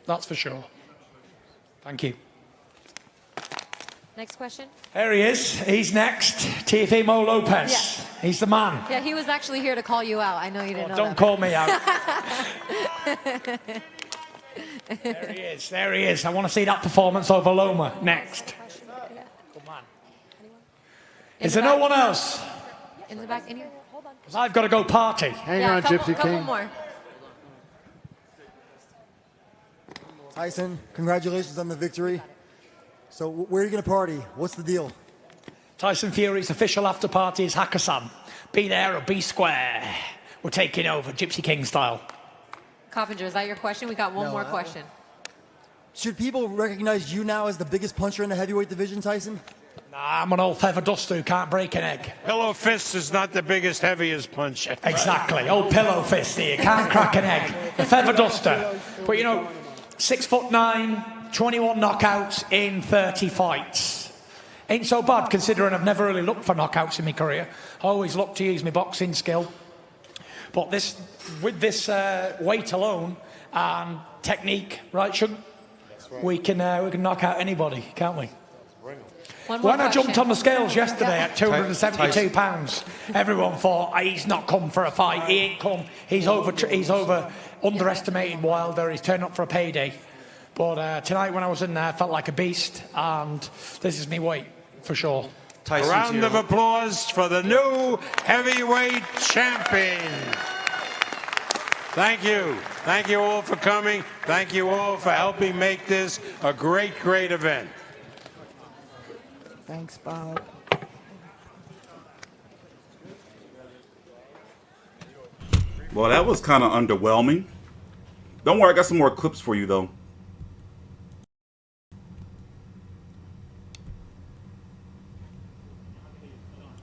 That's for sure. Thank you. Next question. There he is. He's next. Teofimo Lopez. Yeah. He's the man. Yeah, he was actually here to call you out. I know you didn't know don't that. Call me out. There he is. There he is. I want to see that performance over Loma next. Come on. Is there no one else? In the back. Anyone? Hold on. Because I've got to go party. Hang on, Gypsy King. Couple more. Tyson, congratulations on the victory. So where are you going to party? What's the deal? Tyson Fury's official after party is Hakkasan. Be there or be square. We're taking over, Gypsy King style. Coppinger, is that your question? We got one more question. Should people recognize you now as the biggest puncher in the heavyweight division, Tyson? Nah, I'm an old feather duster who can't break an egg. Pillow fist is not the biggest, heaviest puncher. Exactly. Old pillow fist here. Can't crack an egg. The feather duster. But, you know, 6'9", 21 knockouts in 30 fights. Ain't so bad, considering I've never really looked for knockouts in my career. I always look to use my boxing skill. But with this weight alone and technique, right, Shug? Right. We can knock out anybody, can't we? When I jumped on the scales yesterday at 272 pounds, everyone thought he's not come for a fight. He ain't come. He's underestimated Wilder. He's turned up for a payday. But tonight when I was in there, I felt like a beast, and this is me weight for sure. A round of applause for the new heavyweight champion. Thank you. Thank you all for coming. Thank you all for helping make this a great, great event. Thanks, Bob. Well, that was kind of underwhelming. Don't worry, I got some more clips for you, though.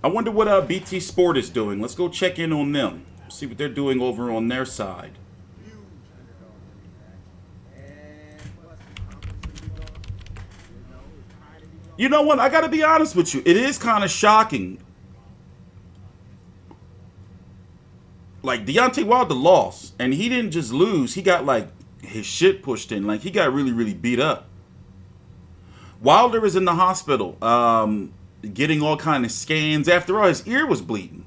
I wonder what BT Sport is doing. Let's go check in on them. See what they're doing over on their side. You know what? I got to be honest with you. It is kind of shocking. Like, Deontay Wilder lost, and he didn't just lose. He got, like, his shit pushed in. Like, he got really, really beat up. Wilder is in the hospital, getting all kind of scans. After all, his ear was bleeding.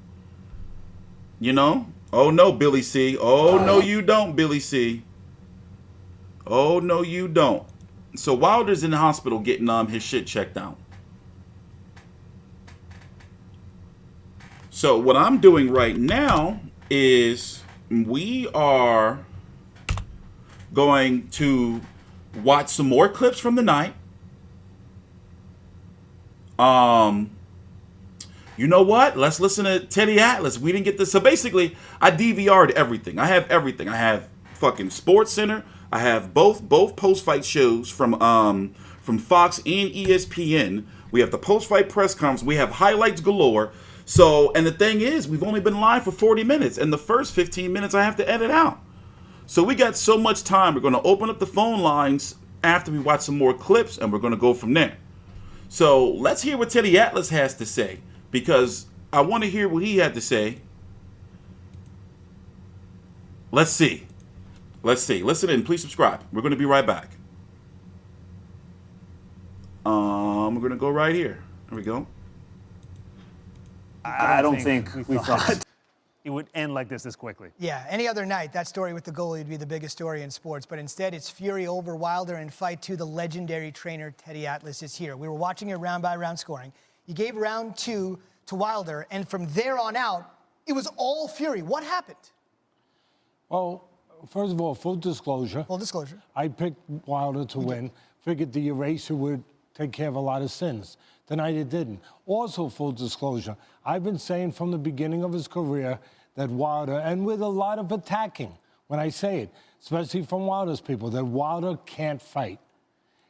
You know? Oh, no, Billy C. Oh, no, you don't, Billy C. Oh, no, you don't. So Wilder's in the hospital getting his shit checked out. So what I'm doing right now is we are going to watch some more clips from the night. You know what? Let's listen to Teddy Atlas. We didn't get this. So basically, I DVR'd everything. I have everything. I have fucking Sports Center. I have both post-fight shows from Fox and ESPN. We have the post-fight press conference. We have highlights galore. So, and the thing is, we've only been live for 40 minutes. And the first 15 minutes I have to edit out. So we got so much time. We're going to open up the phone lines after we watch some more clips, and we're going to go from there. So let's hear what Teddy Atlas has to say, because I want to hear what he had to say. Let's see. Let's see. Listen in. Please subscribe. We're going to be right back. We're going to go right here. There we go. I don't think we thought it would end like this quickly. Yeah, any other night, that story with the goalie would be the biggest story in sports. But instead, it's Fury over Wilder in fight 2. The legendary trainer, Teddy Atlas, is here. We were watching it round-by-round scoring. He gave round 2 to Wilder, and from there on out, it was all Fury. What happened? Well, first of all, full disclosure. Full disclosure. I picked Wilder to win. Figured the eraser would take care of a lot of sins. Tonight it didn't. Also, full disclosure, I've been saying from the beginning of his career that Wilder, and with a lot of attacking, when I say it, especially from Wilder's people, that Wilder can't fight.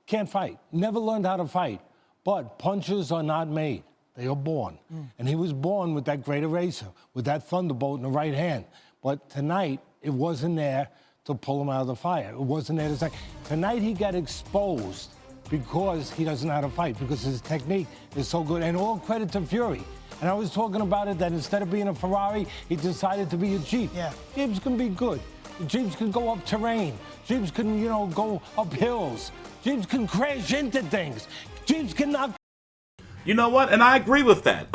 Can't fight. Never learned how to fight. But punches are not made. They are born. And he was born with that great eraser, with that thunderbolt in the right hand. But tonight, it wasn't there to pull him out of the fire. It wasn't there to say. Tonight, he got exposed because he doesn't know how to fight, because his technique is so good. And all credit to Fury. And I was talking about it, that instead of being a Ferrari, he decided to be a Jeep. Yeah. Jeeps can be good. Jeeps can go up terrain. Jeeps can, you know, go up hills. Jeeps can crash into things. Jeeps can knock. You know what? And I agree with that.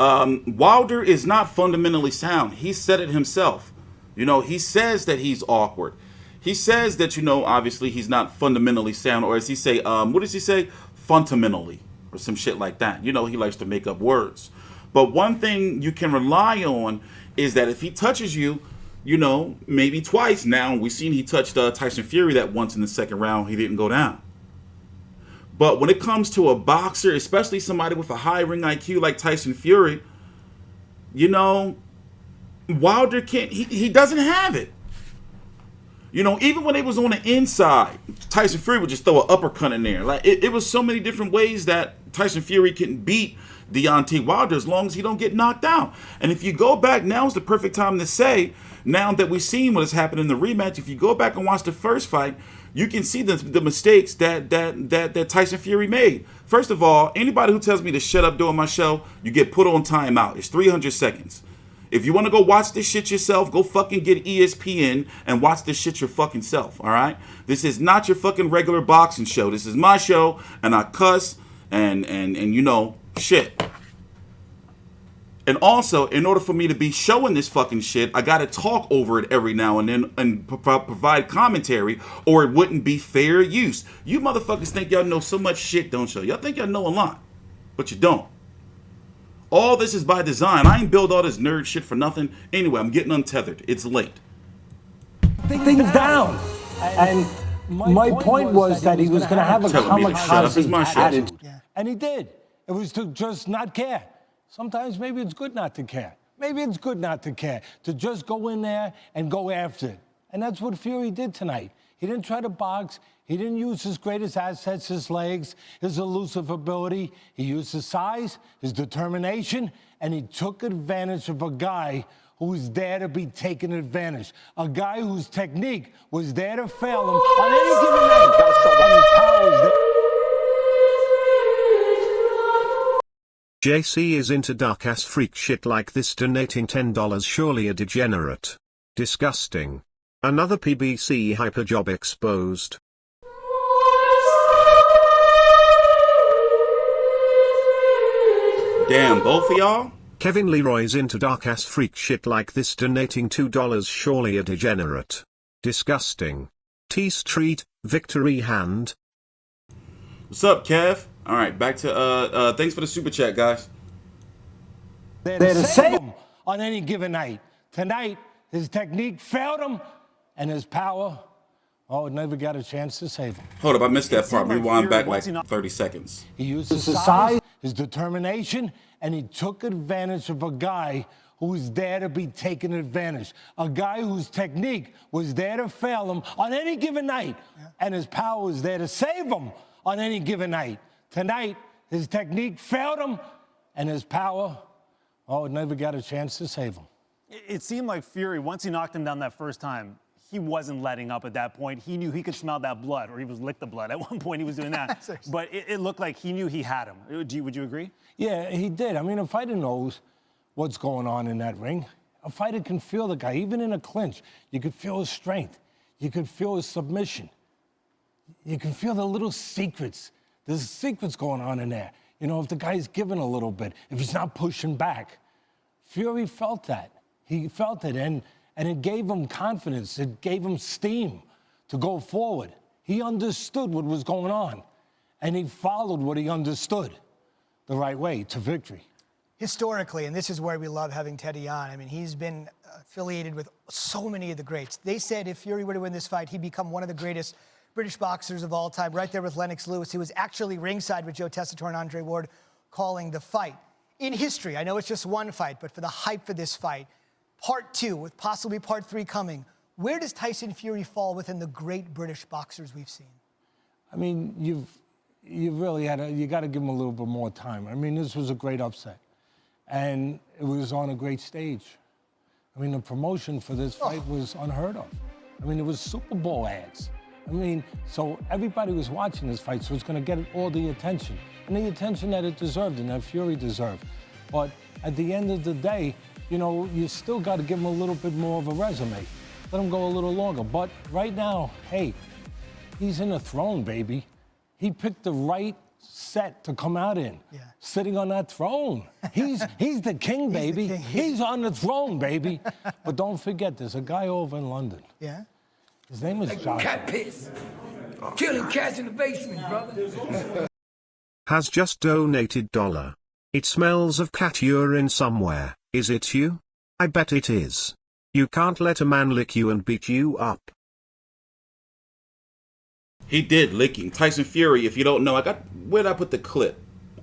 Wilder is not fundamentally sound. He said it himself. You know, he says that he's awkward. He says that, you know, obviously he's not fundamentally sound. Or as he say, what does he say? Fundamentally. Or some shit like that. You know, he likes to make up words. But one thing you can rely on is that if he touches you, you know, maybe twice now. We've seen he touched Tyson Fury that once in the second round. He didn't go down. But when it comes to a boxer, especially somebody with a high ring IQ like Tyson Fury, you know, Wilder can't, he doesn't have it. You know, even when it was on the inside, Tyson Fury would just throw an uppercut in there. Like it was so many different ways that Tyson Fury can beat Deontay Wilder as long as he don't get knocked out. And if you go back, now is the perfect time to say, now that we've seen what has happened in the rematch, if you go back and watch the first fight, you can see the mistakes that Tyson Fury made. First of all, anybody who tells me to shut up during my show, you get put on timeout. It's 300 seconds. If you want to go watch this shit yourself, go fucking get ESPN and watch this shit your fucking self, all right? This is not your fucking regular boxing show. This is my show, and I cuss and you know, shit. And also, in order for me to be showing this fucking shit, I gotta talk over it every now and then and provide commentary, or it wouldn't be fair use. You motherfuckers think y'all know so much shit, don't you? Y'all think y'all know a lot, but you don't. All this is by design. I ain't build all this nerd shit for nothing. Anyway, I'm getting untethered. It's late. Things down. And my point was that he was going to have a kamikaze attitude. And he did. It was to just not care. Sometimes maybe it's good not to care. Maybe it's good not to care. To just go in there and go after it. And that's what Fury did tonight. He didn't try to box. He didn't use his greatest assets, his legs, his elusive ability. He used his size, his determination, and he took advantage of a guy who was there to be taken advantage. A guy whose technique was there to fail him on any given night. And his power was there. JC is into dark-ass freak shit like this, donating $10, surely a degenerate. Disgusting. Another PBC hyper job exposed. Damn, both of y'all? Kevin Leroy's into dark-ass freak shit like this, donating $2, surely a degenerate. Disgusting. TstreeT, victory hand. What's up, Kev? All right, back to thanks for the super chat, guys. There to save him on any given night. Tonight, his technique failed him, and his power, never got a chance to save him. Hold up, I missed that part. Rewind back like 30 seconds. He used his size, his determination, and he took advantage of a guy who's there to be taken advantage. A guy whose technique was there to fail him on any given night, and his power was there to save him on any given night. Tonight, his technique failed him, and his power, never got a chance to save him. It seemed like Fury, once he knocked him down that first time, he wasn't letting up at that point. He knew he could smell that blood, or he was lick the blood. At one point, he was doing that. But it looked like he knew he had him. Would you agree? Yeah, he did. I mean, a fighter knows what's going on in that ring. A fighter can feel the guy, even in a clinch. You could feel his strength. You could feel his submission. You can feel the little secrets. There's secrets going on in there. You know, if the guy's giving a little bit, if he's not pushing back. Fury felt that. He felt it, and it gave him confidence. It gave him steam to go forward. He understood what was going on, and he followed what he understood the right way to victory. Historically, and this is where we love having Teddy on, I mean, he's been affiliated with so many of the greats. They said if Fury were to win this fight, he'd become one of the greatest British boxers of all time, right there with Lennox Lewis. He was actually ringside with Joe Tessitore and Andre Ward calling the fight. In history, I know it's just one fight, but for the hype for this fight, part 2, with possibly part 3 coming, where does Tyson Fury fall within the great British boxers we've seen? I mean, you've really you got to give him a little bit more time. I mean, this was a great upset, and it was on a great stage. I mean, the promotion for this fight was unheard of. I mean, it was Super Bowl ads. I mean, so everybody was watching this fight, so it's going to get all the attention, and the attention that it deserved and that Fury deserved. But at the end of the day, you know, you still got to give him a little bit more of a resume. Let him go a little longer. But right now, hey, he's in a throne, baby. He picked the right set to come out in. Yeah. Sitting on that throne. He's the king, baby. He's on the throne, baby. But don't forget, there's a guy over in London. Yeah? His name is Josh. Cat piss. Killing cats in the basement, brother. Has just donated $1. It smells of cat urine somewhere. Is it you? I bet it is. You can't let a man lick you and beat you up. He did licking. Tyson Fury, if you don't know, where did I put the clip?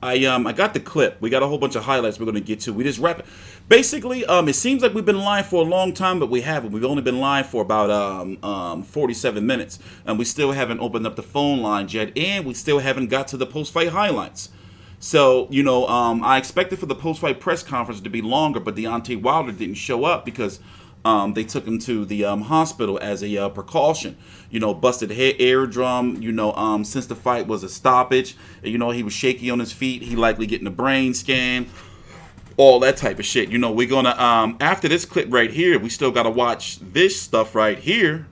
I got the clip. We got a whole bunch of highlights we're gonna get to. We just wrap it. Basically, it seems like we've been live for a long time, but we haven't. We've only been live for about 47 minutes, and we still haven't opened up the phone lines yet, and we still haven't got to the post-fight highlights. So, you know, I expected for the post-fight press conference to be longer, but Deontay Wilder didn't show up because they took him to the hospital as a precaution. You know, busted head eardrum. You know, since the fight was a stoppage, you know, he was shaky on his feet. He likely getting a brain scan, all that type of shit. You know, we're gonna after this clip right here, we still gotta watch this stuff right here,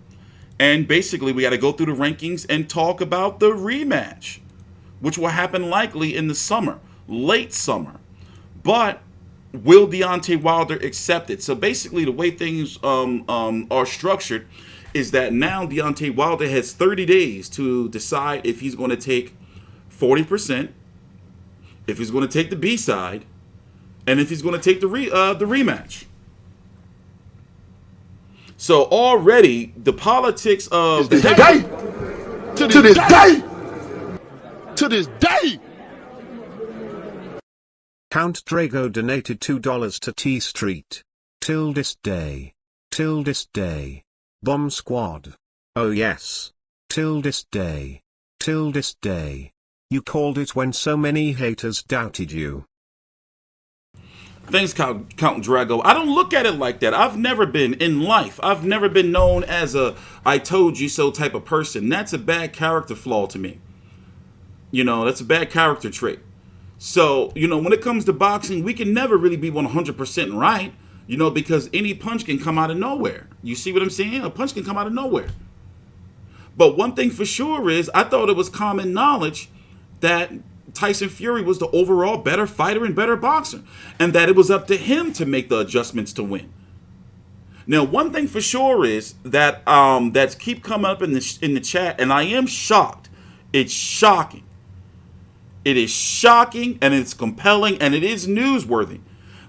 and basically we gotta go through the rankings and talk about the rematch, which will happen likely in the summer, late summer. But will Deontay Wilder accept it? So basically the way things are structured is that now Deontay Wilder has 30 days to decide if he's going to take 40%, if he's going to take the B side, and if he's going to take the rematch. So already the politics of to this day, to this day. Count Drago donated $2 to TstreeT. Till this day. Till this day. Bomb Squad. Oh yes. Till this day. Till this day. You called it when so many haters doubted you. Thanks, Count Drago. I don't look at it like that. I've never been in life. I've never been known as a I told you so type of person. That's a bad character flaw to me. You know, that's a bad character trait. So, when it comes to boxing, we can never really be 100% right, because any punch can come out of nowhere. You see what I'm saying? A punch can come out of nowhere. But one thing for sure is I thought it was common knowledge that Tyson Fury was the overall better fighter and better boxer, and that it was up to him to make the adjustments to win. Now, one thing for sure is that that's keep coming up in the chat, and I am shocked. It's shocking. It is shocking, and it's compelling, and it is newsworthy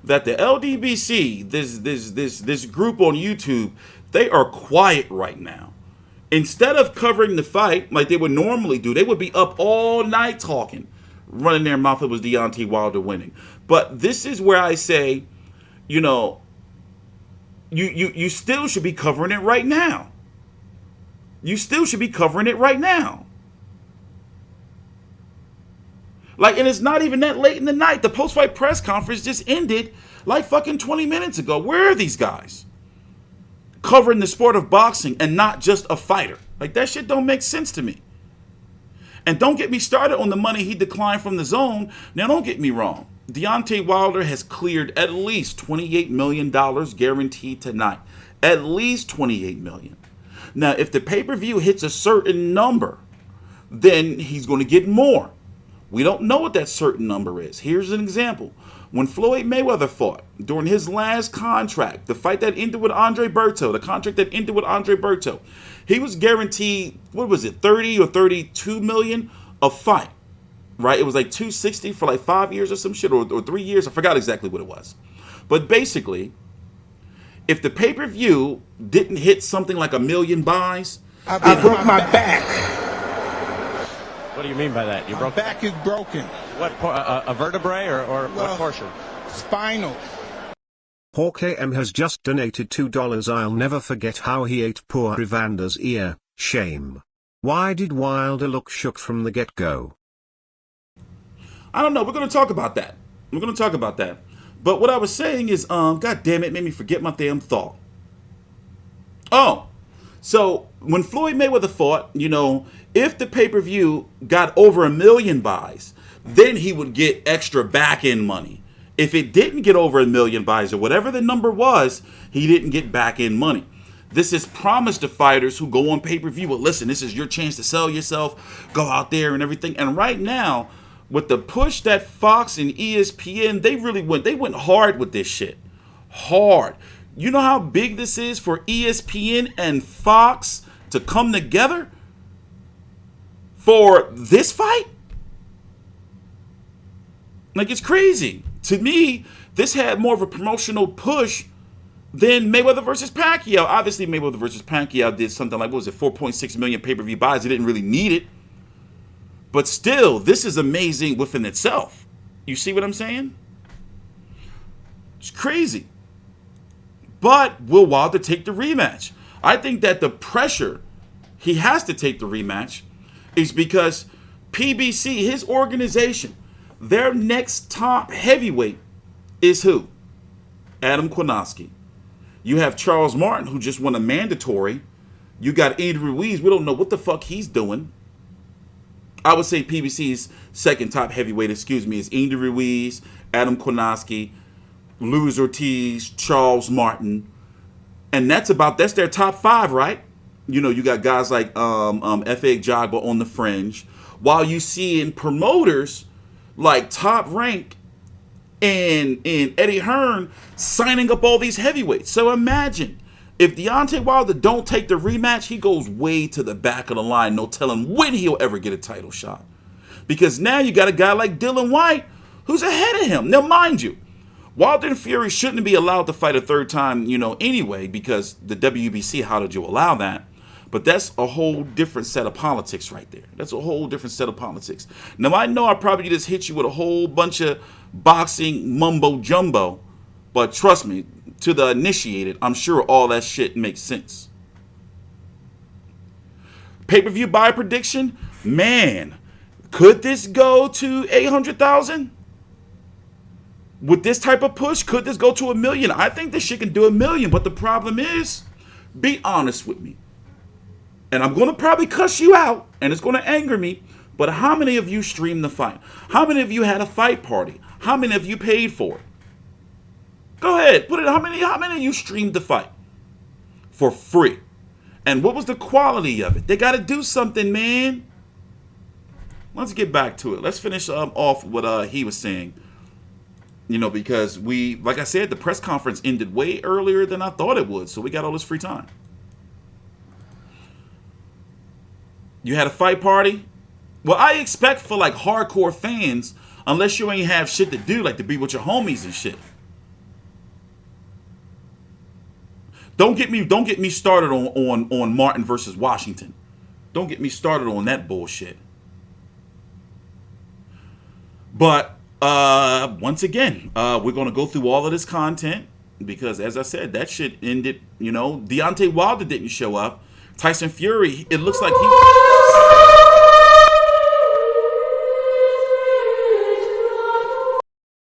that the LDBC, this group on YouTube, they are quiet right now. Instead of covering the fight like they would normally do, they would be up all night talking, running their mouth. It was Deontay Wilder winning. But this is where I say, you still should be covering it right now. You still should be covering it right now. And it's not even that late in the night. The post-fight press conference just ended like fucking 20 minutes ago. Where are these guys? Covering the sport of boxing and not just a fighter. That shit don't make sense to me. And don't get me started on the money he declined from the zone. Now, don't get me wrong. Deontay Wilder has cleared at least $28 million guaranteed tonight. At least $28 million. Now, if the pay-per-view hits a certain number, then he's going to get more. We don't know what that certain number is. Here's an example. When Floyd Mayweather fought during his last contract, the fight that ended with Andre Berto, the contract that ended with Andre Berto, he was guaranteed, 30 or 32 million a fight, right? It was like 260 for 5 years or some shit, or 3 years. I forgot exactly what it was. But basically, if the pay-per-view didn't hit something like 1 million buys, I broke my back. What do you mean by that? My back is broken. What, a vertebrae or what portion? Spinal. Hawk AM has just donated $2. I'll never forget how he ate poor Evander's ear. Shame. Why did Wilder look shook from the get-go? I don't know. We're going to talk about that. But what I was saying is, God damn it, made me forget my damn thought. Oh, so when Floyd Mayweather fought, if the pay-per-view got over 1 million buys, then he would get extra back-end money. If it didn't get over 1 million buys or whatever the number was, he didn't get back-end money. This is promised to fighters who go on pay-per-view. Well, listen, this is your chance to sell yourself, go out there and everything. And right now, with the push that Fox and ESPN, they went hard with this shit. Hard. You know how big this is for ESPN and Fox to come together for this fight? It's crazy. To me, this had more of a promotional push than Mayweather versus Pacquiao. Obviously, Mayweather versus Pacquiao did something like, 4.6 million pay-per-view buys. They didn't really need it. But still, this is amazing within itself. You see what I'm saying? It's crazy. But will Wilder take the rematch? I think that the pressure he has to take the rematch is because PBC, his organization, their next top heavyweight is who? Adam Kownacki. You have Charles Martin, who just won a mandatory. You got Andy Ruiz. We don't know what the fuck he's doing. I would say PBC's second top heavyweight, is Andy Ruiz, Adam Kownacki, Luis Ortiz, Charles Martin. And that's their top 5, right? You got guys like F.A. Jagba on the fringe. While you see in promoters like Top Rank and Eddie Hearn signing up all these heavyweights. So imagine if Deontay Wilder don't take the rematch, he goes way to the back of the line. No telling when he'll ever get a title shot. Because now you got a guy like Dylan White who's ahead of him. Now, mind you, Wilder and Fury shouldn't be allowed to fight a third time, anyway, because the WBC, how did you allow that? But that's a whole different set of politics right there. That's a whole different set of politics. Now, I know I probably just hit you with a whole bunch of boxing mumbo-jumbo, but trust me, to the initiated, I'm sure all that shit makes sense. Pay-per-view buy prediction? Man, could this go to 800,000? With this type of push, could this go to 1 million? I think this shit can do 1 million, but the problem is, be honest with me. And I'm going to probably cuss you out, and it's going to anger me, But how many of you streamed the fight? How many of you had a fight party? How many of you paid for it? Go ahead, put it. How many of you streamed the fight for free? And what was the quality of it? They got to do something, man. Let's get back to it. Let's finish off what he was saying. You know, because like I said, the press conference ended way earlier than I thought it would, so we got all this free time. You had a fight party? Well, I expect for like hardcore fans, unless you ain't have shit to do, like to be with your homies and shit. Don't get me started on Martin versus Washington. Don't get me started on that bullshit. But once again, we're gonna go through all of this content because, as I said, that shit ended. You know, Deontay Wilder didn't show up. Tyson Fury, it looks like he.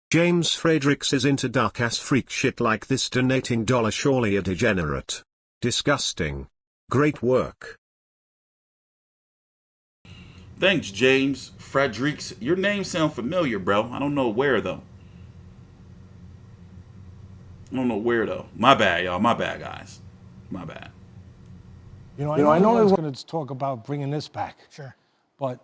James Fredericks is into dark-ass freak shit like this, donating $. Surely a degenerate. Disgusting. Great work. Thanks, James Fredericks. Your name sounds familiar, bro. I don't know where, though. My bad, y'all. My bad, guys. My bad. You know, I know I was going to talk about bringing this back. Sure. But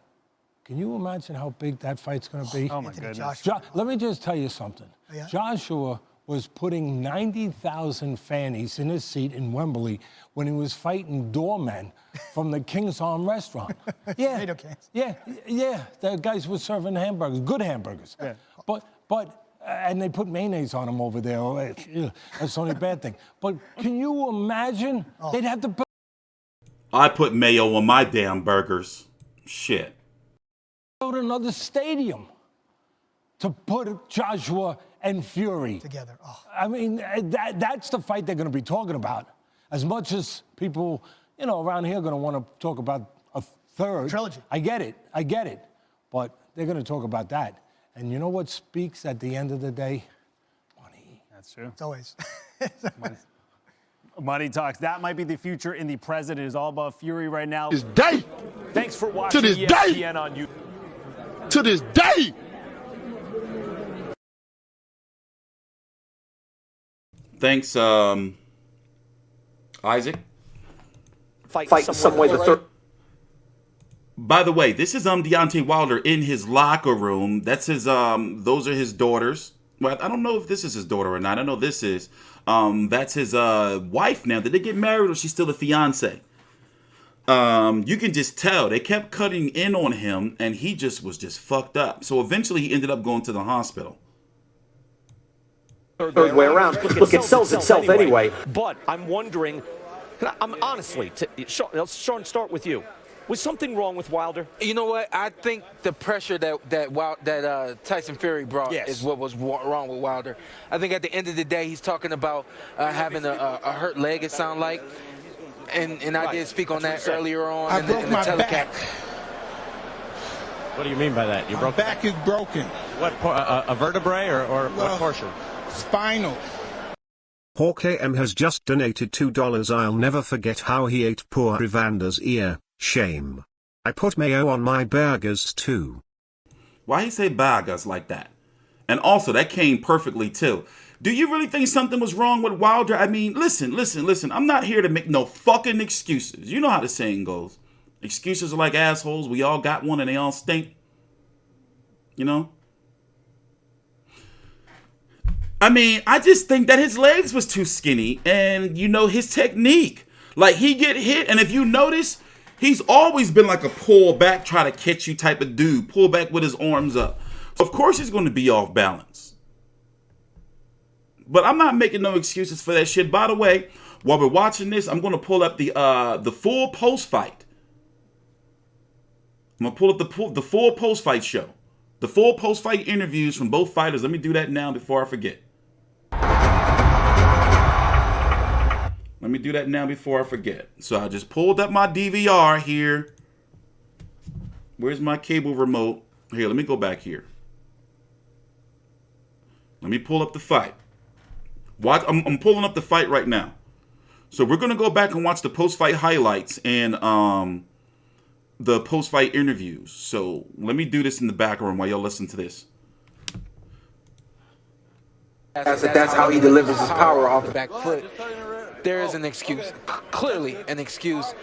can you imagine how big that fight's going to be? Oh, my goodness. Let me just tell you something. Oh, yeah? Joshua was putting 90,000 fannies in his seat in Wembley when he was fighting doormen from the King's Arm restaurant. Yeah. Tomato cans. Yeah. The guys were serving hamburgers, good hamburgers. Yeah. And they put mayonnaise on them over there. That's the only bad thing. But can you imagine? They'd have to put... I put mayo on my damn burgers. Shit. Build another stadium to put Joshua and Fury together. Oh. I mean, that's the fight they're going to be talking about. As much as people, you know, around here are going to want to talk about a third trilogy. I get it. But they're going to talk about that. And you know what speaks at the end of the day? Money. That's true. It's always. Money talks. That might be the future in the present. It is all about Fury right now. This day. Thanks for watching To this ESPN day. on YouTube. To this day. Thanks, Isaac. Fight some way the third. By the way, this is Deontay Wilder in his locker room. That's his those are his daughters. Well, I don't know if this is his daughter or not. I know this is. That's his wife now. Did they get married or she's still a fiance? You can just tell. They kept cutting in on him and he was just fucked up. So eventually he ended up going to the hospiel. Third way around. Look, it sells itself anyway. But I'm wondering, I'm honestly, Sean, start with you. Was something wrong with Wilder? You know what? I think the pressure that Tyson Fury brought is what was wrong with Wilder. I think at the end of the day, he's talking about having a hurt leg, it sounds like. And I did speak on that earlier on in the telecast. What do you mean by that? My back is broken. What, a vertebrae or what portion? Spinal. Hawk AM has just donated $2. I'll never forget how he ate poor Evander's ear. Shame. I put mayo on my burgers too. Why he say burgers like that? And also, that came perfectly too. Do you really think something was wrong with Wilder? I mean, listen. I'm not here to make no fucking excuses. You know how the saying goes. Excuses are like assholes. We all got one and they all stink. You know? I mean, I just think that his legs was too skinny and, you know, his technique. Like, he get hit, and if you notice, he's always been like a pull back, try to catch you type of dude. Pull back with his arms up. Of course he's going to be off balance. But I'm not making no excuses for that shit. By the way, while we're watching this, I'm going to pull up the full post-fight. I'm going to pull up the full post-fight show. The full post-fight interviews from both fighters. Let me do that now before I forget. So I just pulled up my DVR here. Where's my cable remote? Here, let me go back here. Let me pull up the fight. Watch, I'm pulling up the fight right now. So we're going to go back and watch the post-fight highlights and the post-fight interviews. So let me do this in the background while y'all listen to this. That's how he delivers his power off the back foot. There is an excuse, clearly an excuse,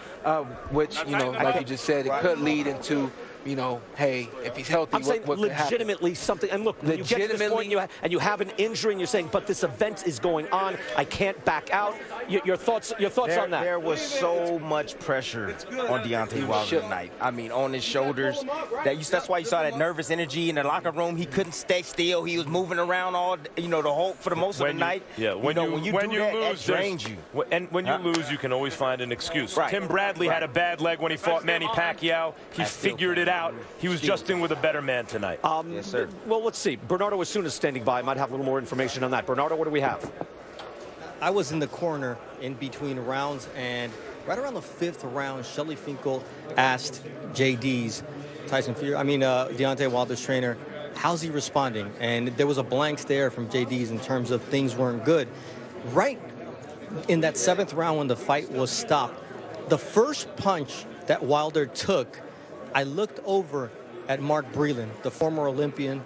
which, you know, like you just said, it could lead into, you know, hey, if he's healthy, I'm saying what could happen? legitimately something. And look, when you get to this point and you have an injury and you're saying, but this event is going on, I can't back out. Your thoughts on that? There was so much pressure on Deontay Wilder tonight. I mean, on his shoulders. That's why you saw that nervous energy in the locker room. He couldn't stay still. He was moving around all, you know, for the most of the night. Yeah, when you lose, that drains you. And when you lose, you can always find an excuse. Right. Tim Bradley had a bad leg when he fought Manny Pacquiao. He figured it out. He was just in with a better man tonight. Yes, sir. Well, let's see. Bernardo, as soon as standing by, might have a little more information on that. Bernardo, what do we have? I was in the corner in between rounds, and right around the 5th round, Shelly Finkel asked JD's Deontay Wilder's trainer, how's he responding? And there was a blank stare from JD's in terms of things weren't good. Right in that 7th round when the fight was stopped, the first punch that Wilder took, I looked over at Mark Breland, the former Olympian,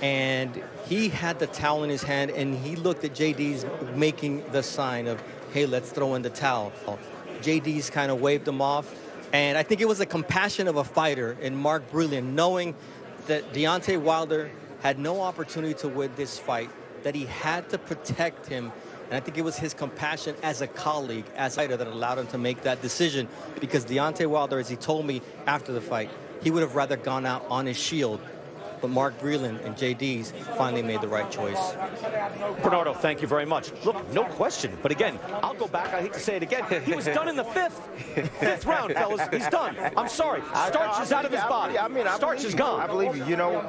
and he had the towel in his hand, and he looked at JD's making the sign of, hey, let's throw in the towel. JD's kind of waved him off, and I think it was the compassion of a fighter in Mark Breland, knowing that Deontay Wilder had no opportunity to win this fight, that he had to protect him, and I think it was his compassion as a colleague, as a fighter, that allowed him to make that decision, because Deontay Wilder, as he told me after the fight, he would have rather gone out on his shield. But Mark Breland and JD's finally made the right choice. Bernardo, thank you very much. Look, no question. But again, I'll go back. I hate to say it again. He was done in the 5th round, fellas. He's done. I'm sorry. Starch is out of his body. Starch is gone. I believe you. You know,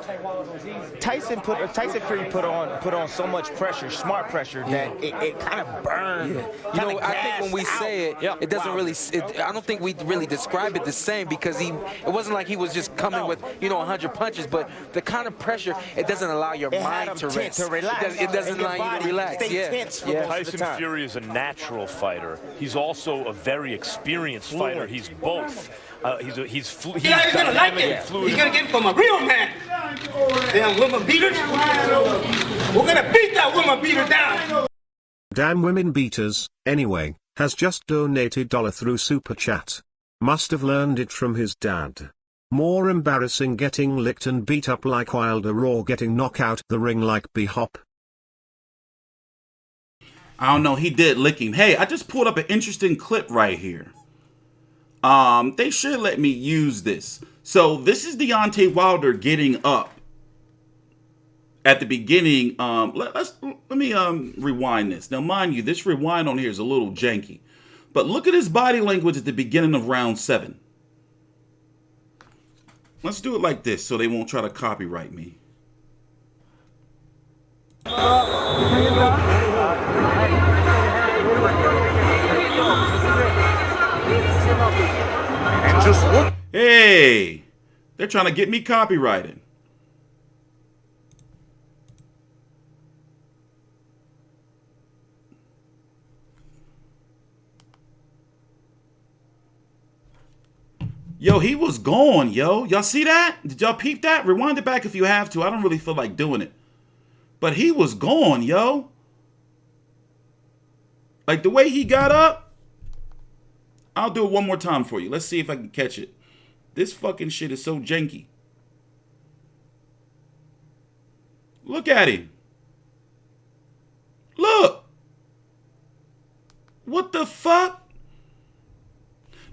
Tyson Fury put on so much pressure, smart pressure, that it kind of burned. You know, I think when we say it, it doesn't really. I don't think we really describe it the same, because it wasn't like he was just coming with 100 punches, but the kind of pressure, it doesn't allow your mind to rest. It doesn't allow you to relax. Tyson Fury is a natural fighter. He's also a very experienced fighter. He's both. He's dynamically fluid. He's gonna get from a real man. Damn woman beaters. We're gonna beat that woman beater down. Damn women beaters, anyway, has just donated $1 through Super Chat. Must have learned it from his dad. More embarrassing getting licked and beat up like Wilder or getting knocked out the ring like B-Hop. I don't know, he did lick him. Hey, I just pulled up an interesting clip right here. They should let me use this. So this is Deontay Wilder getting up at the beginning. Let me rewind this. Now, mind you, this rewind on here is a little janky, but look at his body language at the beginning of round 7. Let's do it like this so they won't try to copyright me. Hey, they're trying to get me copyrighted. Yo, he was gone, yo. Y'all see that? Did y'all peep that? Rewind it back if you have to. I don't really feel like doing it. But he was gone, yo. Like the way he got up. I'll do it one more time for you. Let's see if I can catch it. This fucking shit is so janky. Look at him. Look. What the fuck?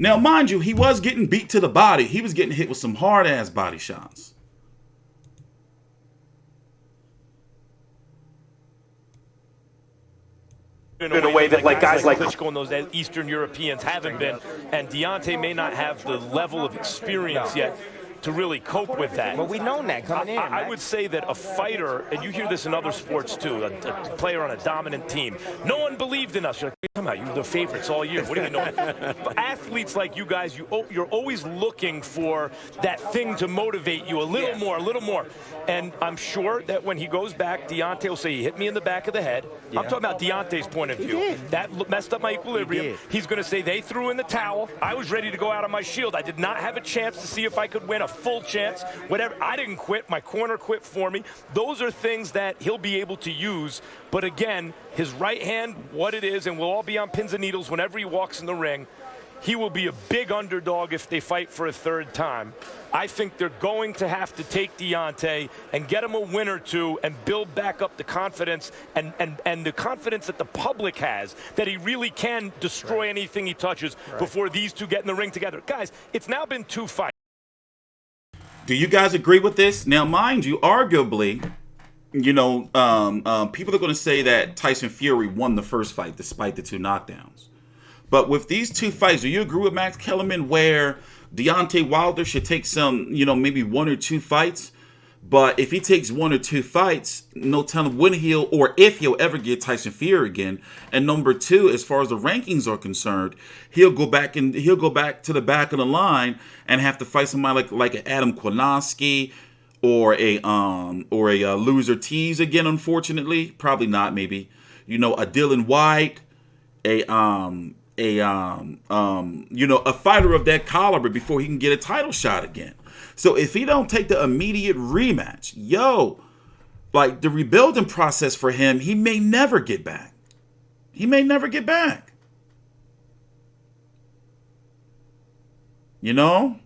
Now, mind you, he was getting beat to the body. He was getting hit with some hard-ass body shots. In a way that like guys like Klitschko and those Eastern Europeans haven't been. And Deontay may not have the level of experience yet to really cope with that. Well, we known that coming in, I would say that a fighter, and you hear this in other sports too, a player on a dominant team, no one believed in us. You're like, come on, you're the favorites all year. What do you know? Athletes like you guys, you're always looking for that thing to motivate you a little more, a little more. And I'm sure that when he goes back, Deontay will say, he hit me in the back of the head. I'm talking about Deontay's point of view. That messed up my equilibrium. He's going to say, they threw in the towel. I was ready to go out on my shield. I did not have a chance to see if I could win, a full chance, whatever. I didn't quit. My corner quit for me. Those are things that he'll be able to use. But again, his right hand, what it is, and we'll all be on pins and needles whenever he walks in the ring. He will be a big underdog if they fight for a third time. I think they're going to have to take Deontay and get him a win or two and build back up the confidence and the confidence that the public has that he really can destroy anything he touches before these two get in the ring together. Guys, it's now been 2 fights. Do you guys agree with this? Now, mind you, arguably, you know, people are going to say that Tyson Fury won the first fight despite the 2 knockdowns. But with these 2 fights, do you agree with Max Kellerman where Deontay Wilder should take some, you know, maybe 1 or 2 fights? But if he takes 1 or 2 fights, no telling when he'll or if he'll ever get Tyson Fury again. And number 2, as far as the rankings are concerned, he'll go back to the back of the line and have to fight somebody like an Adam Kownacki or a Loser Tease again. Unfortunately, probably not. Maybe, you know, a Dylan White, a fighter of that caliber before he can get a title shot again. So if he don't take the immediate rematch, like the rebuilding process for him, he may never get back. He may never get back. You know?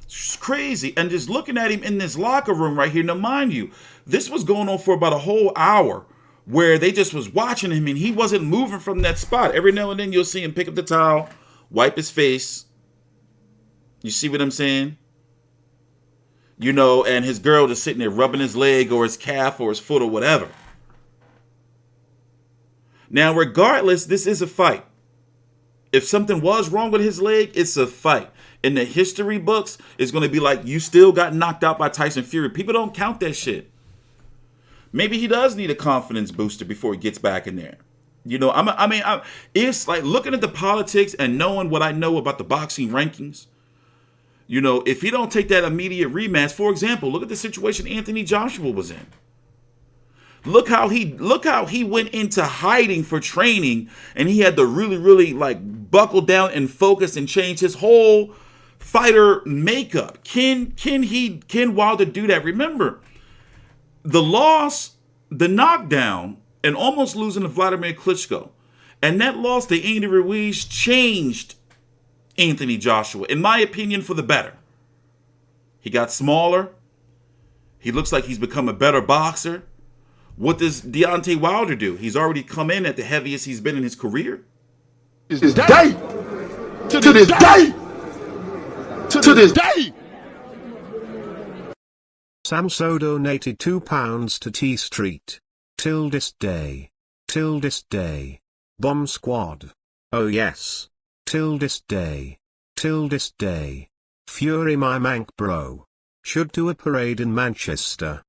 It's crazy. And just looking at him in this locker room right here, now mind you, this was going on for about a whole hour where they just was watching him and he wasn't moving from that spot. Every now and then you'll see him pick up the towel, wipe his face. You see what I'm saying? You know, and his girl just sitting there rubbing his leg or his calf or his foot or whatever. Now, regardless, this is a fight. If something was wrong with his leg, it's a fight. In the history books, it's going to be like, you still got knocked out by Tyson Fury. People don't count that shit. Maybe he does need a confidence booster before he gets back in there. You know, it's like looking at the politics and knowing what I know about the boxing rankings. You know, if he don't take that immediate rematch, for example, look at the situation Anthony Joshua was in. Look how he went into hiding for training, and he had to really like buckle down and focus and change his whole fighter makeup. Can Wilder do that? Remember, the loss, the knockdown, and almost losing to Vladimir Klitschko, and that loss to Andy Ruiz changed Anthony Joshua, in my opinion, for the better. He got smaller. He looks like he's become a better boxer. What does Deontay Wilder do? He's already come in at the heaviest he's been in his career. To this day. Samso donated £2 to TstreeT. Till this day. Till this day. Bomb Squad. Oh yes. Till this day. Till this day. Fury my mank bro. Should do a parade in Manchester.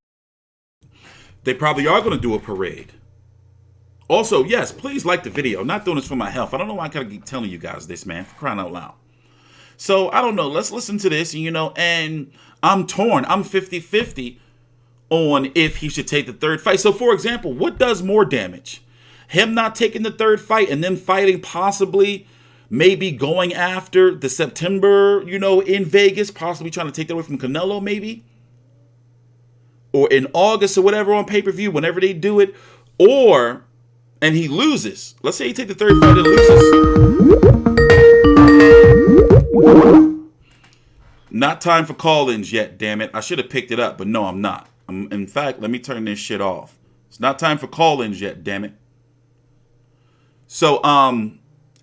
They probably are going to do a parade. Also, yes, please like the video. I'm not doing this for my health. I don't know why I gotta keep telling you guys this, man. For crying out loud. So, I don't know. Let's listen to this, you know, and I'm torn. I'm 50-50 on if he should take the third fight. So, for example, what does more damage? Him not taking the third fight and then fighting possibly, maybe going after the September, you know, in Vegas, possibly trying to take that away from Canelo, maybe? Or in August or whatever on pay-per-view, whenever they do it. Or, and he loses. Let's say he take the third fight and loses. Not time for call-ins yet, damn it. I should have picked it up, but no, I'm not. In fact, let me turn this shit off. It's not time for call-ins yet, damn it. So,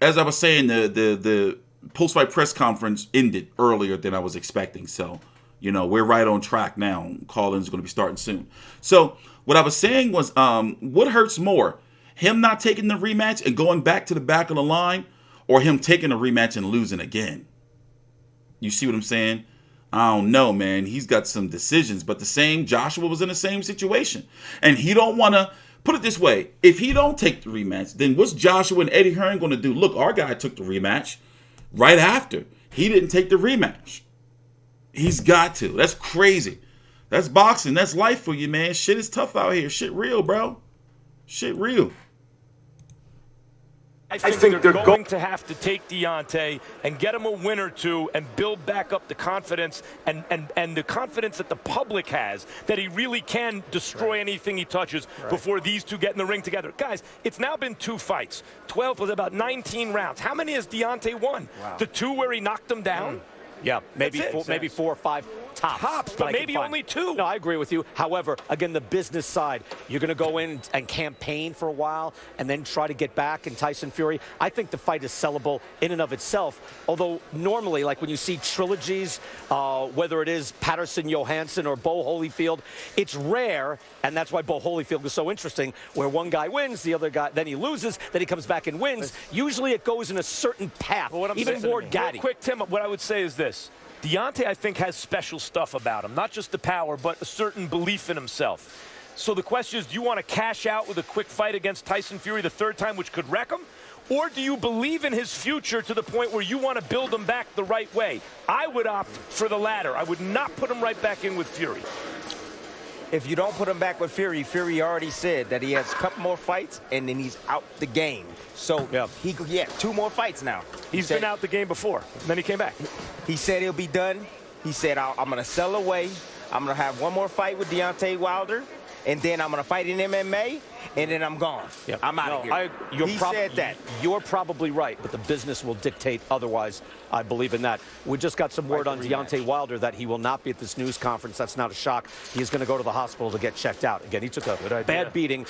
as I was saying, the post-fight press conference ended earlier than I was expecting. So, you know, we're right on track now. Call-ins are going to be starting soon. So, what I was saying was, what hurts more? Him not taking the rematch and going back to the back of the line, or him taking a rematch and losing again. You see what I'm saying? I don't know, man. He's got some decisions, but the same Joshua was in the same situation. And he don't want to, put it this way, if he don't take the rematch, then what's Joshua and Eddie Hearn going to do? Look, our guy took the rematch right after. He didn't take the rematch. He's got to. That's crazy. That's boxing. That's life for you, man. Shit is tough out here. Shit real, bro. Shit real. I think they're going to have to take Deontay and get him a win or two and build back up the confidence and the confidence that the public has that he really can destroy anything he touches before these two get in the ring together. Guys, it's now been 2 fights. 12 was about 19 rounds. How many has Deontay won? Wow. The 2 where he knocked him down? Yeah, maybe 4 or 5 tops. But maybe only 2. No, I agree with you. However, again, the business side, you're going to go in and campaign for a while and then try to get back in Tyson Fury. I think the fight is sellable in and of itself. Although normally, like when you see trilogies, whether it is Patterson-Johansson or Bo Holyfield, it's rare, and that's why Bo Holyfield was so interesting, where one guy wins, the other guy, then he loses, then he comes back and wins. Usually it goes in a certain path, even more gaddy. Real quick, Tim, what I would say is this. Deontay, I think, has special stuff about him. Not just the power, but a certain belief in himself. So the question is, do you want to cash out with a quick fight against Tyson Fury the 3rd time, which could wreck him? Or do you believe in his future to the point where you want to build him back the right way? I would opt for the latter. I would not put him right back in with Fury. If you don't put him back with Fury, Fury already said that he has a couple more fights and then he's out the game. So he 2 more fights now. He's been out the game before, and then he came back. He said he'll be done. He said, I'm going to sell away. I'm going to have one more fight with Deontay Wilder, and then I'm going to fight in MMA, and then I'm gone. Yeah. I'm out of here. He said that. You're probably right, but the business will dictate otherwise. I believe in that. We just got some word on Deontay Wilder that he will not be at this news conference. That's not a shock. He is going to go to the hospital to get checked out. Again, he took a bad beating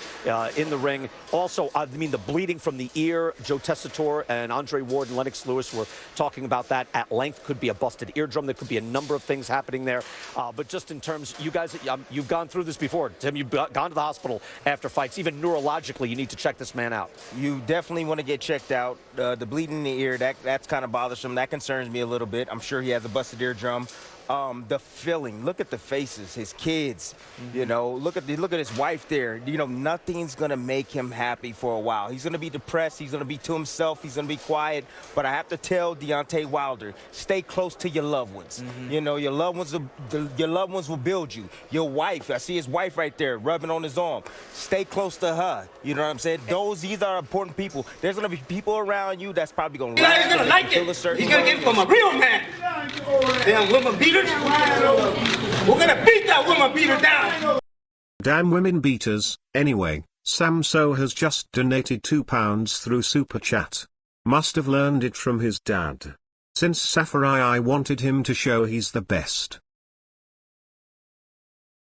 in the ring. Also, I mean, the bleeding from the ear, Joe Tessitore and Andre Ward and Lennox Lewis were talking about that at length. Could be a busted eardrum. There could be a number of things happening there. But just in terms, you guys, you've gone through this before. Tim, you've gone to the hospital after fights. Even neurologically, you need to check this man out. You definitely want to get checked out. The bleeding in the ear, that's kind of bothersome. That concerns me a little bit. I'm sure he has a busted eardrum. The feeling, look at the faces, his kids, you know, look at his wife there. You know, nothing's going to make him happy for a while. He's going to be depressed. He's going to be to himself. He's going to be quiet. But I have to tell Deontay Wilder, stay close to your loved ones. You know, your loved ones will build you. Your wife, I see his wife right there rubbing on his arm. Stay close to her. You know what I'm saying? These are important people. There's going to be people around you that's probably going to He's going to like it. He's going to get from a real man. Damn woman beaters. We're going to beat that woman beater down. Damn women beaters. Anyway, Samso has just donated £2 through Super Chat. Must have learned it from his dad. Since Safarai wanted him to show he's the best.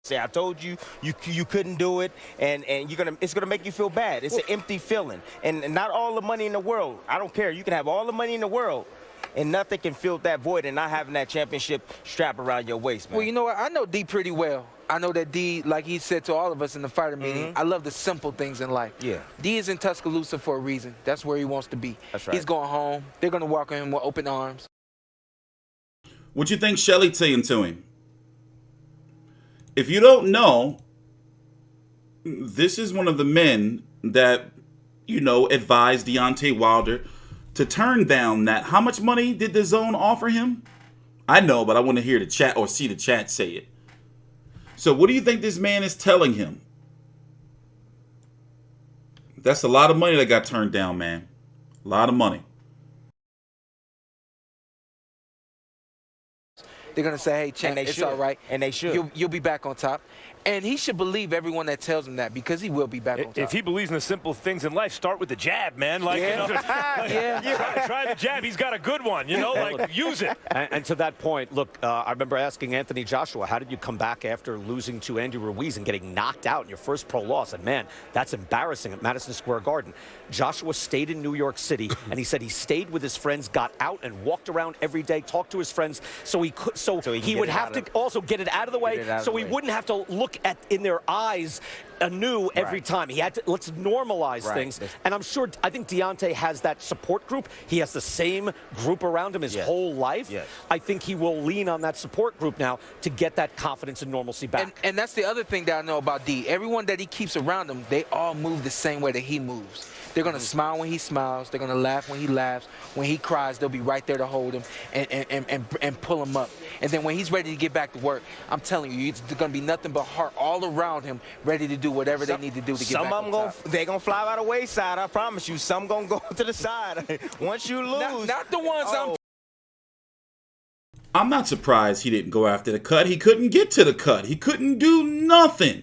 Say, I told you, you couldn't do it, and it's gonna make you feel bad. It's an empty feeling, and not all the money in the world. I don't care. You can have all the money in the world, and nothing can fill that void, and not having that championship strap around your waist, man. Well, you know what? I know D pretty well. I know that D, like he said to all of us in the fighter meeting, I love the simple things in life. Yeah. D is in Tuscaloosa for a reason. That's where he wants to be. That's right. He's going home. They're going to welcome him with open arms. What you think Shelly saying to him? If you don't know, this is one of the men that, you know, advised Deontay Wilder to turn down that. How much money did the Zone offer him? I know, but I want to hear the chat or see the chat say it. So what do you think this man is telling him? That's a lot of money that got turned down, man. A lot of money. They're going to say, hey, champ, it's all right. And they should. You'll be back on top. And he should believe everyone that tells him that, because he will be back on top. If he believes in the simple things in life, start with the jab, man. Like, yeah. You know, try the jab. He's got a good one, you know, like, use it. And to that point, look, I remember asking Anthony Joshua, how did you come back after losing to Andy Ruiz and getting knocked out in your first pro loss? And, man, that's embarrassing at Madison Square Garden. Joshua stayed in New York City, and he said he stayed with his friends, got out and walked around every day, talked to his friends, so he would have to also get it out of the way, so he wouldn't have to look in their eyes anew every time. He had to, let's normalize things. And I think Deontay has that support group. He has the same group around him his whole life. I think he will lean on that support group now to get that confidence and normalcy back. And that's the other thing that I know about D. Everyone that he keeps around him, they all move the same way that he moves. They're going to smile when he smiles. They're going to laugh when he laughs. When he cries, they'll be right there to hold him and pull him up. And then when he's ready to get back to work, I'm telling you, it's going to be nothing but heart all around him, ready to do whatever they need to do to get back on top. They're going to fly by the wayside, I promise you. Some going to go to the side. Once you lose. Not the ones I'm not surprised he didn't go after the cut. He couldn't get to the cut. He couldn't do nothing.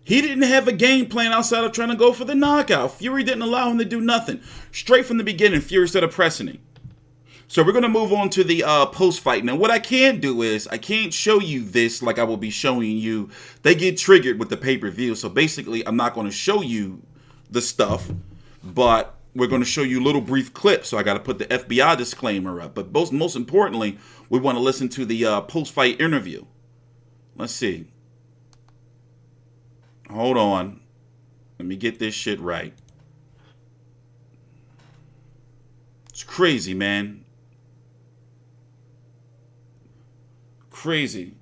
He didn't have a game plan outside of trying to go for the knockout. Fury didn't allow him to do nothing. Straight from the beginning, Fury started pressing him. So we're going to move on to the post-fight. Now, what I can't do is, I can't show you this like I will be showing you. They get triggered with the pay-per-view. So basically, I'm not going to show you the stuff, but we're going to show you little brief clips. So I got to put the FBI disclaimer up. But most importantly, we want to listen to the post-fight interview. Let's see. Hold on. Let me get this shit right. It's crazy, man. Crazy.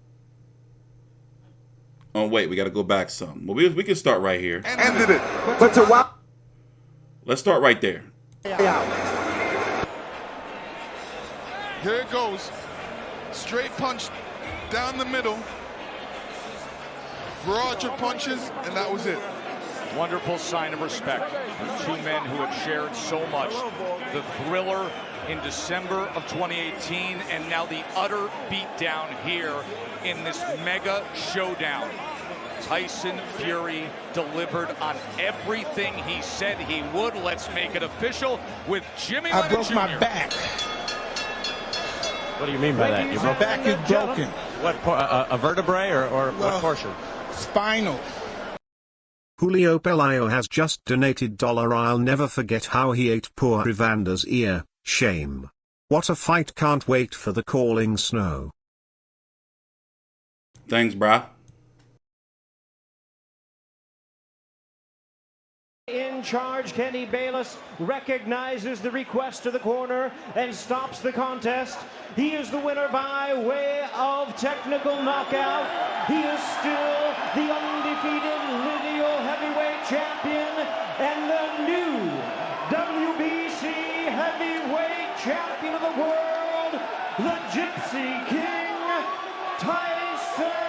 Oh, wait. We got to go back some. Well, we can start right here. Ended it. But to Wilder. Let's start right there. Here it goes. Straight punch down the middle. Barrage of punches, and that was it. Wonderful sign of respect. Two men who have shared so much. The thriller in December of 2018, and now the utter beatdown here in this mega showdown. Tyson Fury delivered on everything he said he would. Let's make it official with Jimmy Leonard Jr. I broke my back. What do you mean by that? Your back is broken. What, a vertebrae or what portion? Spinal. Julio Pelayo has just donated $. I'll never forget how he ate poor Evander's ear. Shame. What a fight. Can't wait for the calling snow. Thanks, brah. In charge, Kenny Bayless recognizes the request to the corner and stops the contest. He is the winner by way of technical knockout. He is still the undefeated lineal heavyweight champion and the new WBC heavyweight champion of the world, the Gypsy King, Tyson Fury.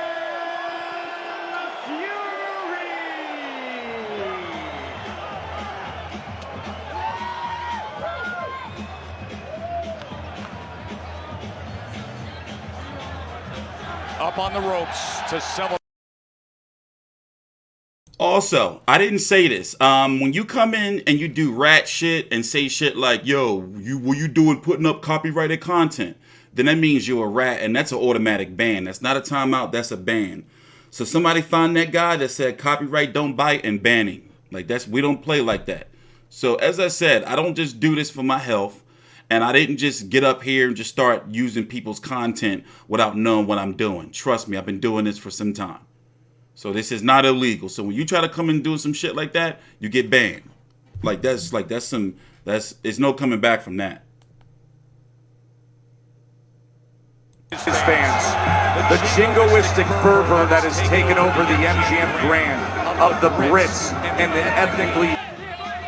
Up on the ropes to celebrate. Also, I didn't say this. When you come in and you do rat shit and say shit like, yo, what you doing putting up copyrighted content? Then that means you're a rat, and that's an automatic ban. That's not a timeout, that's a ban. So somebody find that guy that said copyright don't bite and ban him. Like, we don't play like that. So as I said, I don't just do this for my health. And I didn't just get up here and just start using people's content without knowing what I'm doing. Trust me, I've been doing this for some time. So this is not illegal. So when you try to come and do some shit like that, you get banned. There's no coming back from that. His fans, the jingoistic fervor that has taken over the MGM Grand of the Brits and the ethnically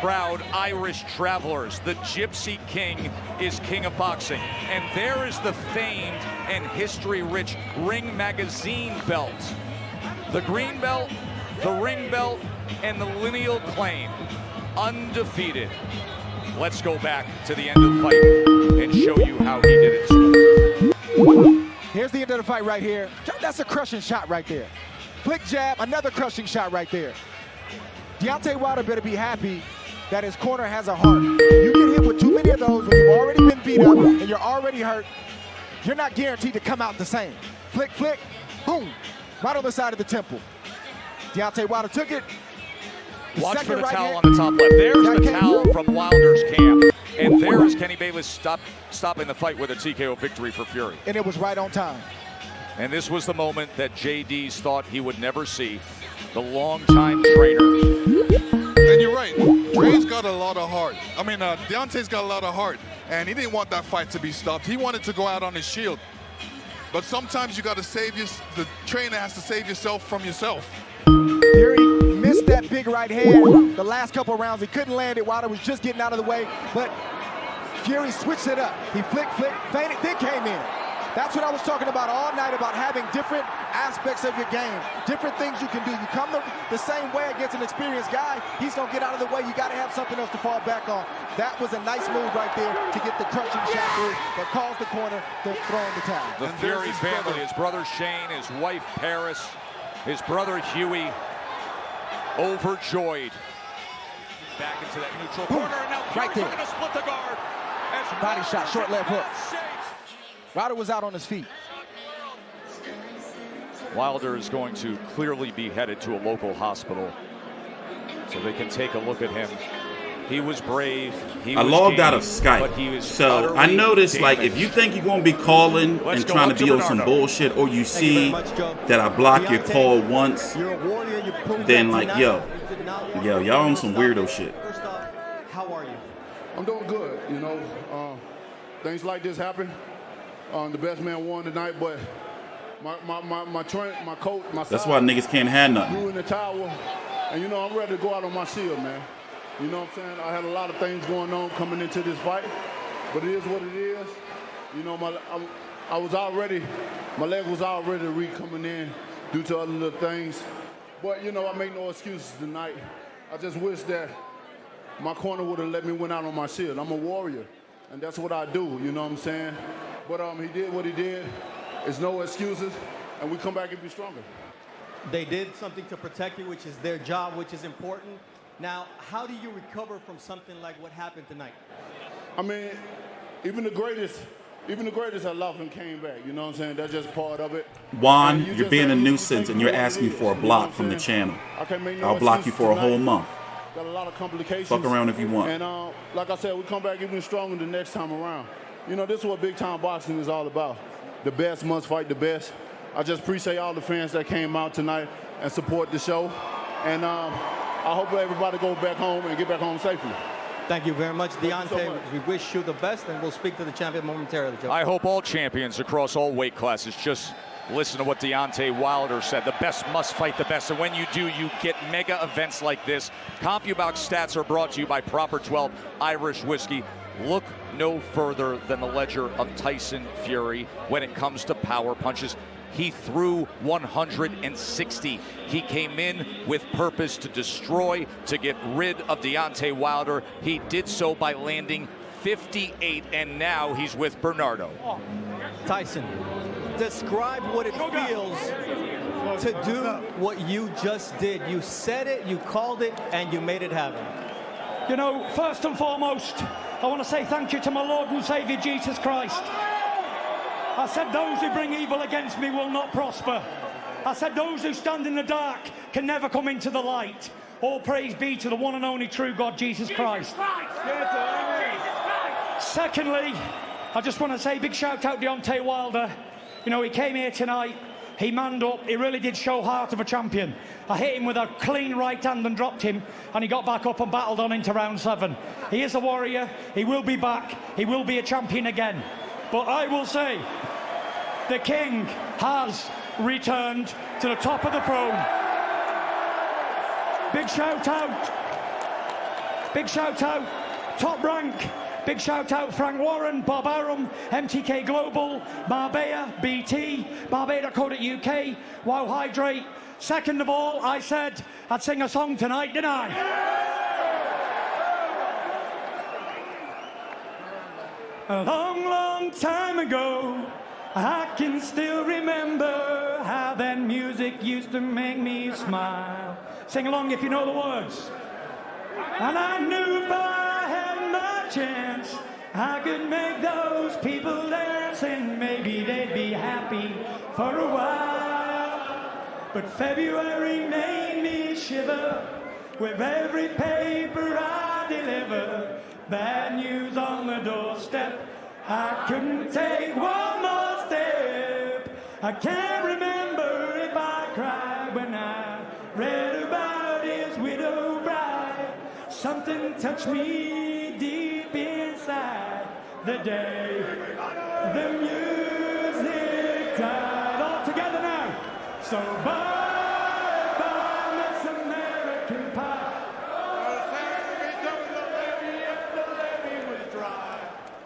proud Irish travelers. The Gypsy King is king of boxing. And there is the famed and history-rich Ring Magazine belt. The green belt, the ring belt, and the lineal claim. Undefeated. Let's go back to the end of the fight and show you how he did it. Here's the end of the fight right here. That's a crushing shot right there. Flick jab, another crushing shot right there. Deontay Wilder better be happy that his corner has a heart. You get hit with too many of those when you've already been beat up and you're already hurt. You're not guaranteed to come out the same. Flick, flick, boom, right on the side of the temple. Deontay Wilder took it. Watch for the towel on the top left. There's the towel from Wilder's camp. And there is Kenny Bayless stopping the fight with a TKO victory for Fury. And it was right on time. And this was the moment that JD's thought he would never see. the longtime trainer. And you're right. Dre's got a lot of heart. I mean, Deontay's got a lot of heart, and he didn't want that fight to be stopped. He wanted to go out on his shield. But sometimes you got to save the trainer has to save yourself from yourself. Fury missed that big right hand the last couple of rounds. He couldn't land it. Wilder was just getting out of the way, but Fury switched it up. He flicked, feinted, then came in. That's what I was talking about all night, about having different aspects of your game, different things you can do. You come the same way against an experienced guy, he's going to get out of the way. You got to have something else to fall back on. That was a nice move right there to get the crushing shot through that caused the corner to throw in the towel. The Fury family, his brother Shane, his wife Paris, his brother Huey, overjoyed. Back into that neutral corner, and now Fury's going to split the guard. Body shot, short left hook. Wilder was out on his feet. Wilder is going to clearly be headed to a local hospital so they can take a look at him. He was brave. I logged out of Skype, so I noticed, like, if you think you're going to be calling and trying to be on some bullshit, or you see that I block your call once, then, like, yo, y'all on some weirdo shit. How are you? I'm doing good, you know. Things like this happen. The best man won tonight, but my coach, my That's why niggas can't have nothing. blew in the towel, and you know I'm ready to go out on my shield, man. You know what I'm saying? I had a lot of things going on coming into this fight, but it is what it is. You know, my leg was already coming in due to other little things, but you know I make no excuses tonight. I just wish that my corner would have let me win out on my shield. I'm a warrior, and that's what I do. You know what I'm saying? But he did what he did. There's no excuses, and we come back and be stronger. They did something to protect you, which is their job, which is important. Now, how do you recover from something like what happened tonight? I mean, even the greatest have left and came back. You know what I'm saying? That's just part of it. Juan, you're being a nuisance, and you're asking for a block from the channel. I'll block you for a whole month. Got a lot of complications. Fuck around if you want. And like I said, we come back even stronger the next time around. You know, this is what big time boxing is all about. The best must fight the best. I just appreciate all the fans that came out tonight and support the show. And I hope everybody goes back home and get back home safely. Thank you very much, Deontay. We wish you the best, and we'll speak to the champion momentarily, Joe. I hope all champions across all weight classes just listen to what Deontay Wilder said. The best must fight the best, and when you do, you get mega events like this. CompuBox stats are brought to you by Proper 12 Irish Whiskey. Look no further than the ledger of Tyson Fury when it comes to power punches. He threw 160. He came in with purpose to destroy, to get rid of Deontay Wilder. He did so by landing 58, and now he's with Bernardo. Tyson, describe what it feels to do what you just did. You said it, you called it, and you made it happen. You know, first and foremost, I want to say thank you to my Lord and Savior, Jesus Christ. I said those who bring evil against me will not prosper. I said those who stand in the dark can never come into the light. All praise be to the one and only true God, Jesus Christ. Secondly, I just want to say big shout out to Deontay Wilder. You know, he came here tonight, he manned up, he really did show heart of a champion. I hit him with a clean right hand and dropped him, and he got back up and battled on into round 7. He is a warrior, he will be back, he will be a champion again. But I will say, the king has returned to the top of the throne. Big shout out, Top Rank. Big shout out Frank Warren, Bob Arum, MTK Global, Marbella, BT, Barbada.co.uk, Wow Hydrate. Second of all, I said I'd sing a song tonight, didn't I? A long, long time ago, I can still remember how that music used to make me smile. Sing along if you know the words. And I knew if I had my chance, I could make those people dance, and maybe they'd be happy for a while. But February made me shiver with every paper I deliver. Bad news on the doorstep, I couldn't take one more step. I can't remember if I cried when I read touch me deep inside the day the music died. All together now. So bye, bye, Miss American Pie.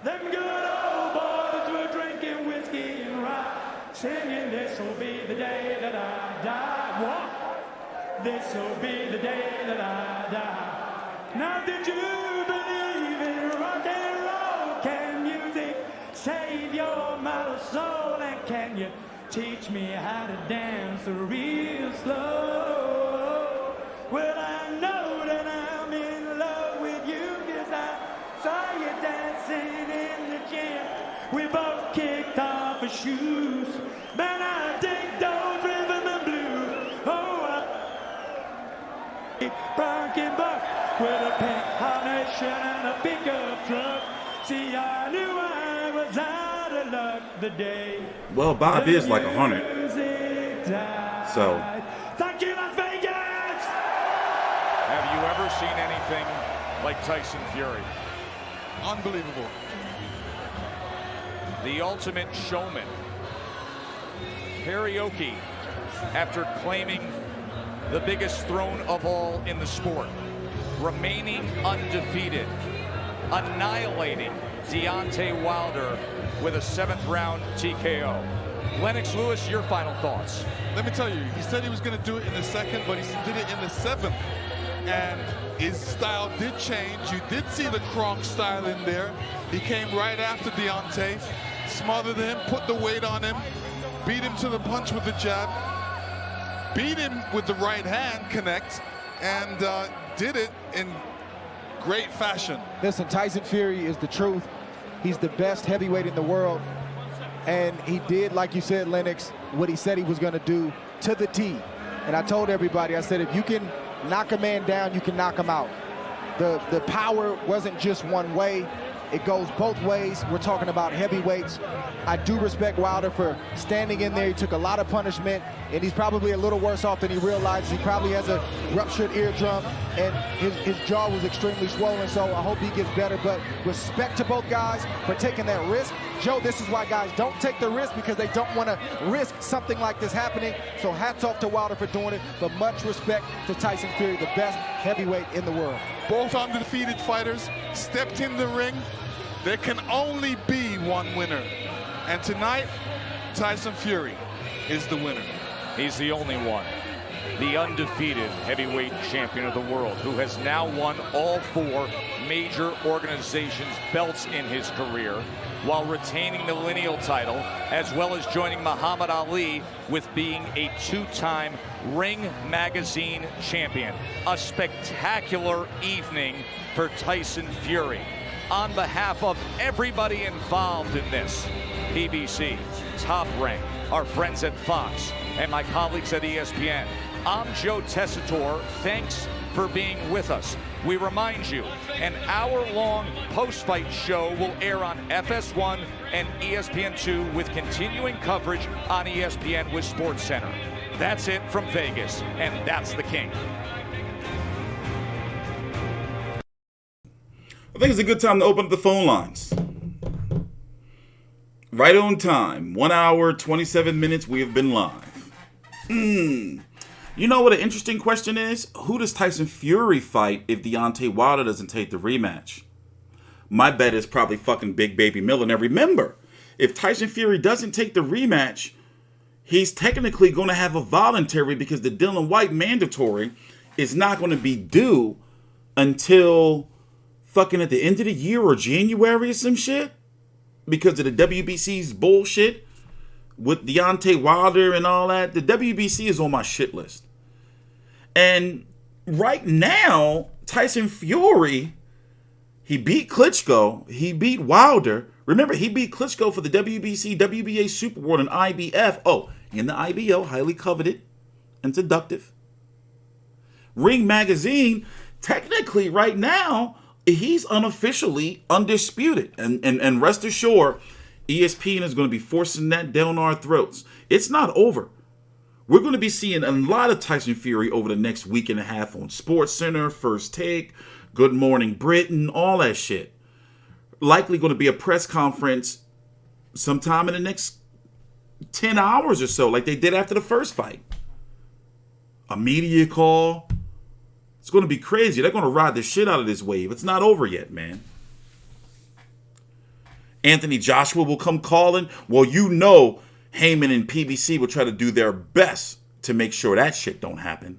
Them good old boys were drinking whiskey and rye, singing, this'll be the day that I die. What? This'll be the day that I die. Now did you believe in rock and roll? Can music save your mortal soul? And can you teach me how to dance real slow? Well, I know that I'm in love with you, 'cause I saw you dancing in the gym. We both kicked off our shoes. Man, I dig those rhythm and blues. Oh, Bronkin' Buck with a pink carnation and a pickup truck. See, I knew I was out of luck the day. Well, Bob is like 100. So. Thank you, Las Vegas! Have you ever seen anything like Tyson Fury? Unbelievable. The ultimate showman. Karaoke, after claiming the biggest throne of all in the sport, remaining undefeated, annihilating Deontay Wilder with a 7th round TKO. Lennox Lewis, your final thoughts. Let me tell you, he said he was going to do it in the 2nd, but he did it in the 7th. And his style did change. You did see the Kronk style in there. He came right after Deontay, smothered him, put the weight on him, beat him to the punch with the jab, beat him with the right hand connect, and did it in great fashion. Listen, Tyson Fury is the truth. He's the best heavyweight in the world. And he did, like you said, Lennox, what he said he was going to do to the T. And I told everybody, I said, if you can knock a man down, you can knock him out. The power wasn't just one way. It goes both ways. We're talking about heavyweights. I do respect Wilder for standing in there. He took a lot of punishment, and he's probably a little worse off than he realizes. He probably has a ruptured eardrum, and his jaw was extremely swollen, so I hope he gets better. But respect to both guys for taking that risk. Joe, this is why guys don't take the risk, because they don't want to risk something like this happening. So hats off to Wilder for doing it, but much respect to Tyson Fury, the best heavyweight in the world. Both undefeated fighters stepped in the ring. There can only be one winner. And tonight, Tyson Fury is the winner. He's the only one. The undefeated heavyweight champion of the world, who has now won all 4 major organizations' belts in his career, while retaining the lineal title, as well as joining Muhammad Ali with being a 2-time Ring Magazine champion. A spectacular evening for Tyson Fury. On behalf of everybody involved in this, PBC, Top Rank, our friends at Fox, and my colleagues at ESPN, I'm Joe Tessitore. Thanks for being with us. We remind you, an hour-long post-fight show will air on FS1 and ESPN2 with continuing coverage on ESPN with SportsCenter. That's it from Vegas, and that's the King. I think it's a good time to open up the phone lines. Right on time. 1 hour, 27 minutes, we have been live. You know what an interesting question is? Who does Tyson Fury fight if Deontay Wilder doesn't take the rematch? My bet is probably fucking Big Baby Miller. Now remember, if Tyson Fury doesn't take the rematch, he's technically going to have a voluntary, because the Dillian Whyte mandatory is not going to be due until fucking at the end of the year or January or some shit, because of the WBC's bullshit with Deontay Wilder and all that. The WBC is on my shit list. And right now, Tyson Fury, he beat Klitschko, he beat Wilder. Remember, he beat Klitschko for the WBC, WBA Super World, and IBF. Oh, in the IBO, highly coveted and seductive. Ring Magazine, technically right now, he's unofficially undisputed. And rest assured, ESPN is going to be forcing that down our throats. It's not over. We're going to be seeing a lot of Tyson Fury over the next week and a half on SportsCenter, First Take, Good Morning Britain, all that shit. Likely going to be a press conference sometime in the next 10 hours or so, like they did after the first fight. A media call. It's going to be crazy. They're going to ride the shit out of this wave. It's not over yet, man. Anthony Joshua will come calling. Well, you know Heyman and PBC will try to do their best to make sure that shit don't happen.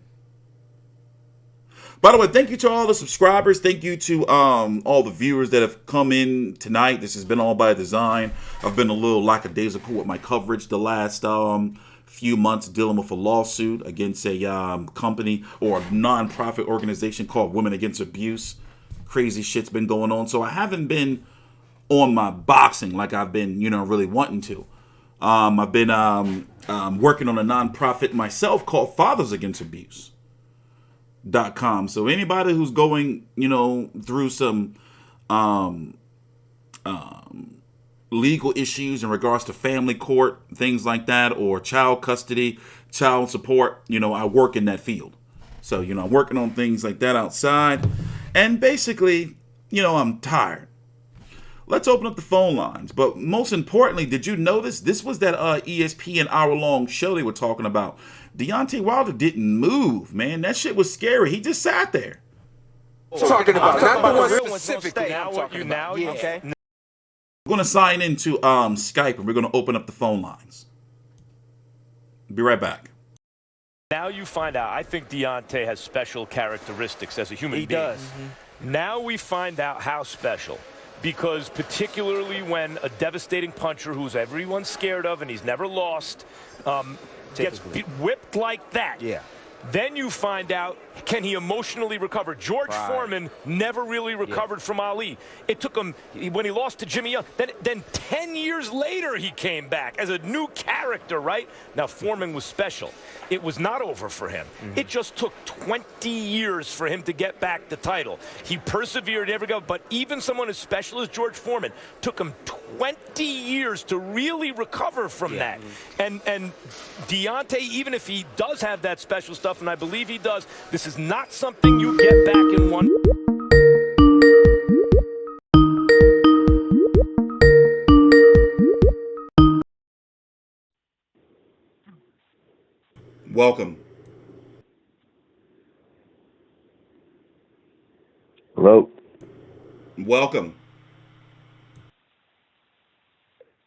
By the way, thank you to all the subscribers. Thank you to all the viewers that have come in tonight. This has been all by design. I've been a little lackadaisical with my coverage the last few months, dealing with a lawsuit against a company or a non-profit organization called Women Against Abuse. Crazy shit's been going on. So I haven't been on my boxing like I've been, really wanting to. I've been working on a non-profit myself called Fathers Against Abuse.com. So anybody who's going, through some legal issues in regards to family court, things like that, or child custody, child support, I work in that field. So, I'm working on things like that outside. And basically, I'm tired. Let's open up the phone lines. But most importantly, did you notice this was that ESPN hour-long show they were talking about? Deontay Wilder didn't move, man. That shit was scary. He just sat there. Talking about not the one real ones specifically. Now what you now? Yeah. Okay. We're going to sign into Skype, and we're going to open up the phone lines. Be right back. Now you find out, I think Deontay has special characteristics as a human being. He does. Now we find out how special. Because particularly when a devastating puncher who's everyone's scared of and he's never lost gets whipped like that. Yeah. Then you find out, can he emotionally recover? George Foreman never really recovered from Ali. It took him, when he lost to Jimmy Young, then 10 years later he came back as a new character, right? Now, Foreman was special. It was not over for him. It just took 20 years for him to get back the title. He persevered every go, but even someone as special as George Foreman took him 20 years to really recover from that. And Deontay, even if he does have that special stuff, and I believe he does, this is not something you get back in one. Welcome. Hello. Welcome.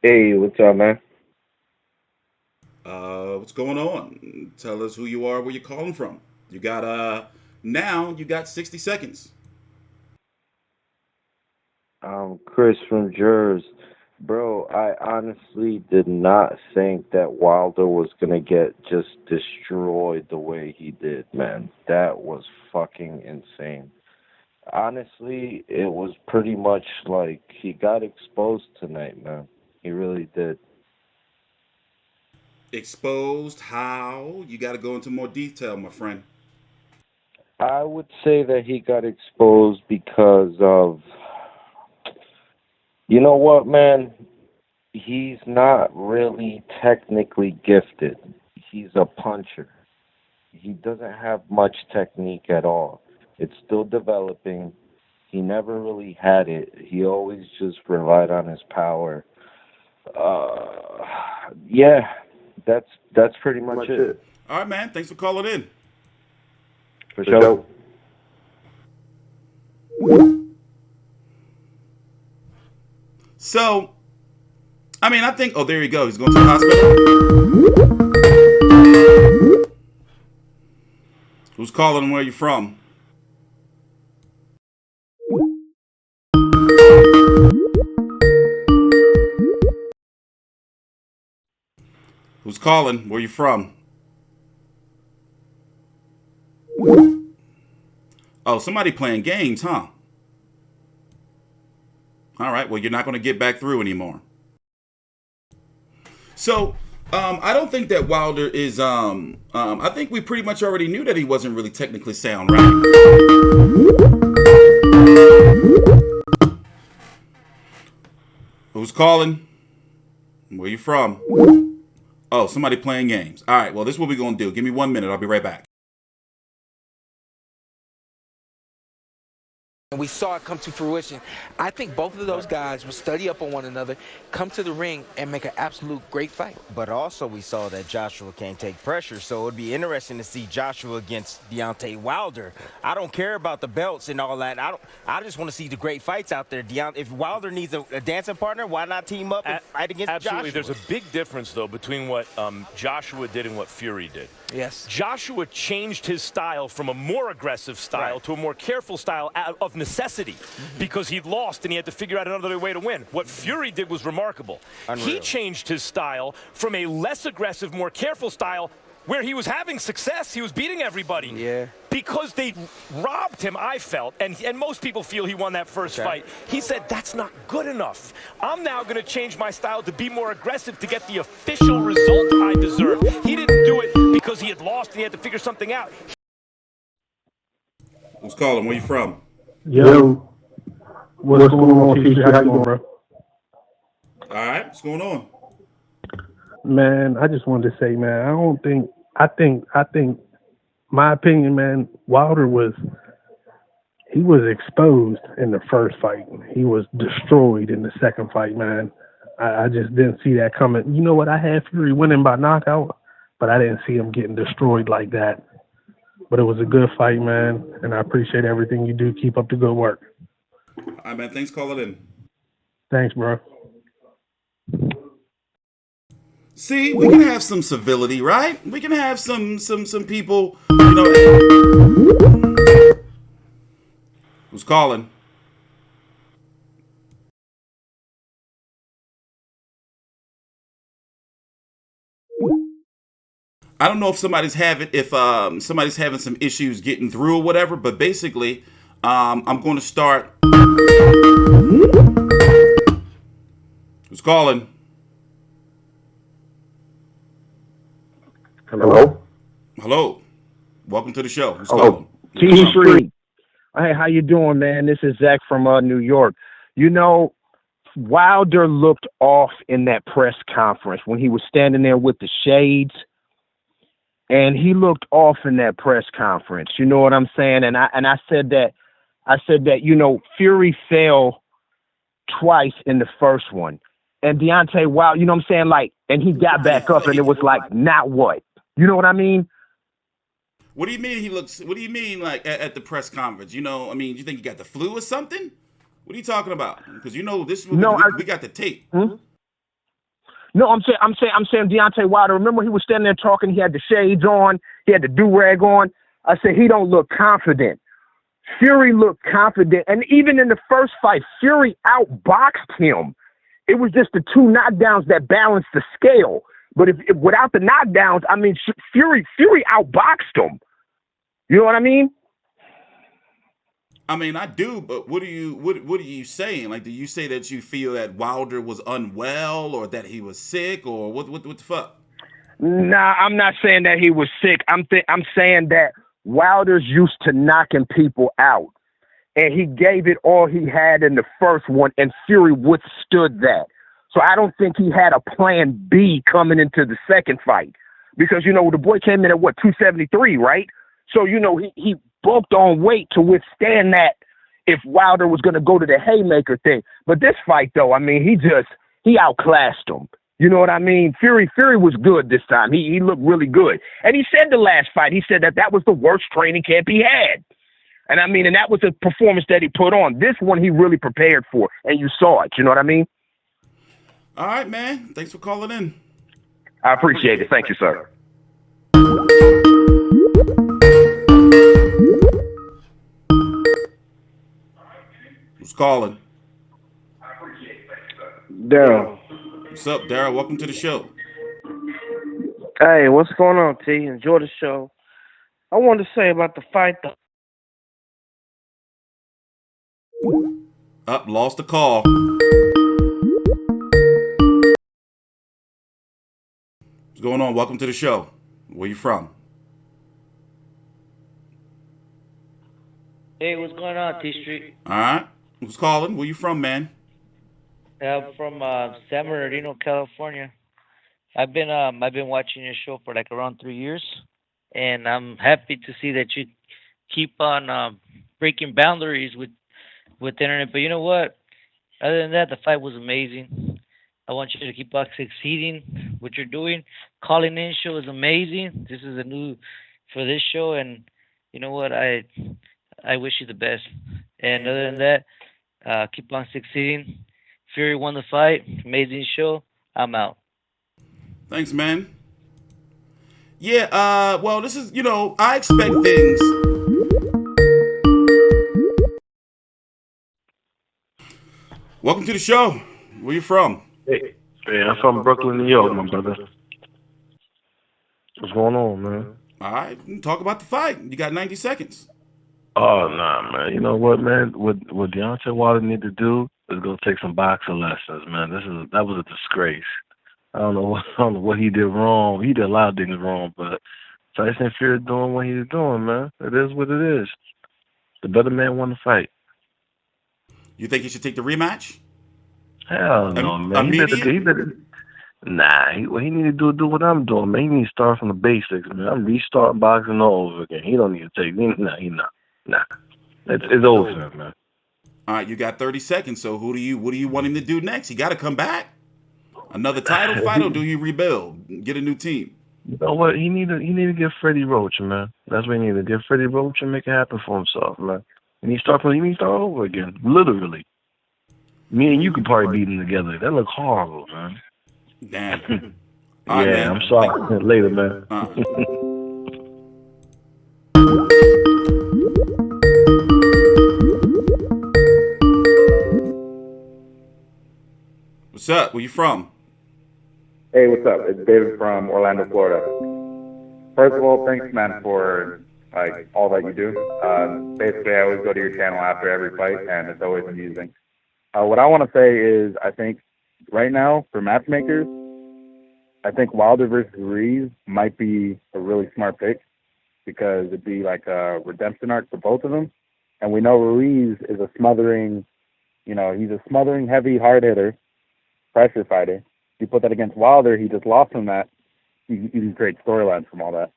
Hey, what's up, man? What's going on? Tell us who you are, where you're calling from. You got now you got 60 seconds. Chris from Jersey. Bro, I honestly did not think that Wilder was gonna get just destroyed the way he did, man. That was fucking insane. Honestly, it was pretty much like he got exposed tonight, man. He really did. Exposed? How? You got to go into more detail, my friend. I would say that he got exposed because of, you know what, man? He's not really technically gifted. He's a puncher. He doesn't have much technique at all. It's still developing. He never really had it. He always just relied on his power. Yeah, that's pretty much it. All right, man. Thanks for calling in. For sure. So, I mean, I think, oh, there you go. He's going to the hospital. Who's calling and where you from? Who's calling? Where you from? Oh, somebody playing games, huh? All right, well, you're not going to get back through anymore. So, I don't think that Wilder is, I think we pretty much already knew that he wasn't really technically sound, right? Who's calling? Where you from? Oh, somebody playing games. All right, well, this is what we're going to do. Give me 1 minute. I'll be right back. And we saw it come to fruition. I think both of those guys will study up on one another, come to the ring, and make an absolute great fight. But also we saw that Joshua can't take pressure, so it'd be interesting to see Joshua against Deontay Wilder. I don't care about the belts and all that. I just want to see the great fights out there. If Wilder needs a dancing partner, why not team up and fight against Absolutely. Joshua? There's a big difference, though, between what Joshua did and what Fury did. Yes. Joshua changed his style from a more aggressive style to a more careful style out of necessity because he'd lost and he had to figure out another way to win. What Fury did was remarkable. Unreal. He changed his style from a less aggressive, more careful style where he was having success. He was beating everybody. Yeah. Because they robbed him, I felt, and most people feel he won that first fight. He said, that's not good enough. I'm now going to change my style to be more aggressive to get the official result I deserve. He didn't do it because he had lost and he had to figure something out. Who's calling? Where you from? Yo. What's going on, TstreeT? How you doing, bro? All right. What's going on? Man, I just wanted to say, man, I think my opinion, man, Wilder was exposed in the first fight. He was destroyed in the second fight, man. I just didn't see that coming. You know what? I had Fury winning by knockout, but I didn't see him getting destroyed like that. But it was a good fight, man, and I appreciate everything you do. Keep up the good work. All right, man. Thanks for calling in. Thanks, bro. See, we can have some civility, right? We can have some people, you know. Who's calling? I don't know if somebody's having some issues getting through or whatever, but basically, I'm going to start. Who's calling? Hello? Hello. Welcome to the show. Who's calling? TstreeT. Hey, how you doing, man? This is Zach from New York. You know, Wilder looked off in that press conference when he was standing there with the shades, and he looked off in that press conference. You know what I'm saying? And I said that, you know, Fury fell twice in the first one, and Deontay Wilder, you know what I'm saying? Like, and he got back up, and it was like, not what? You know what I mean? What do you mean he looks? What do you mean like at the press conference? You know, I mean, you think he got the flu or something? What are you talking about? Because you know this. We got the tape. Hmm? No, I'm saying Deontay Wilder. Remember, he was standing there talking. He had the shades on. He had the do-rag on. I said he don't look confident. Fury looked confident, and even in the first fight, Fury outboxed him. It was just the two knockdowns that balanced the scale. But if without the knockdowns, I mean, Fury outboxed him. You know what I mean? I mean, I do, but what are you saying? Like, do you say that you feel that Wilder was unwell or that he was sick or what the fuck? Nah, I'm not saying that he was sick. I'm saying that Wilder's used to knocking people out, and he gave it all he had in the first one, and Fury withstood that. So I don't think he had a plan B coming into the second fight because, you know, the boy came in at, 273, right? So, you know, he bulked on weight to withstand that if Wilder was going to go to the haymaker thing. But this fight, though, I mean, he outclassed him. You know what I mean? Fury was good this time. He looked really good. And he said the last fight, he said that was the worst training camp he had. And I mean, and that was a performance that he put on. This one he really prepared for, and you saw it. You know what I mean? All right, man. Thanks for calling in. I appreciate it. Thank you, sir. Who's calling? Daryl. What's up, Daryl? Welcome to the show. Hey, what's going on, T? Enjoy the show. I wanted to say about the fight. Lost the call. What's going on? Welcome to the show. Where you from? Hey, what's going on, TstreeT? All right. Who's calling? Where you from, man? I'm from San Bernardino, California. I've been watching your show for like around 3 years, and I'm happy to see that you keep on breaking boundaries with with the internet. But you know what? Other than that, the fight was amazing. I want you to keep on succeeding. What you're doing, calling in show is amazing. This is a new for this show, and you know what? I wish you the best. And other than that, keep on succeeding. Fury won the fight. Amazing show. I'm out. Thanks, man. Yeah, well, this is, I expect things. Welcome to the show. Where you from? Hey, I'm from Brooklyn, New York, my brother. What's going on, man? All right, talk about the fight. You got 90 seconds. Oh, nah, man. You know what, man? What Deontay Wilder need to do is go take some boxing lessons, man. That was a disgrace. I don't know what he did wrong. He did a lot of things wrong, but Tyson Fury doing what he's doing, man. It is what it is. The better man won the fight. You think he should take the rematch? Hell no, man. What he need to do what I'm doing, man. He need to start from the basics, man. I'm restarting boxing all over again. He don't need to take Nah. It's over, man. All right, you got 30 seconds. So what do you want him to do next? He got to come back. Another title fight, or do you rebuild, get a new team? You know what? He need to get Freddie Roach, man. That's what he need to get Freddie Roach and make it happen for himself, man. And he need to start over again, literally. Me and you could probably beat him together. That look horrible, man. Damn. Yeah, right, man. I'm sorry. Later, man. What's up? Where you from? Hey, what's up? It's David from Orlando, Florida. First of all, thanks, man, for all that you do. Basically, I always go to your channel after every fight, and it's always amusing. What I want to say is, I think right now for matchmakers, I think Wilder versus Ruiz might be a really smart pick because it'd be like a redemption arc for both of them. And we know Ruiz is a smothering, he's a smothering, heavy, hard hitter, pressure fighter. You put that against Wilder, he just lost from that. You can create storylines from all that.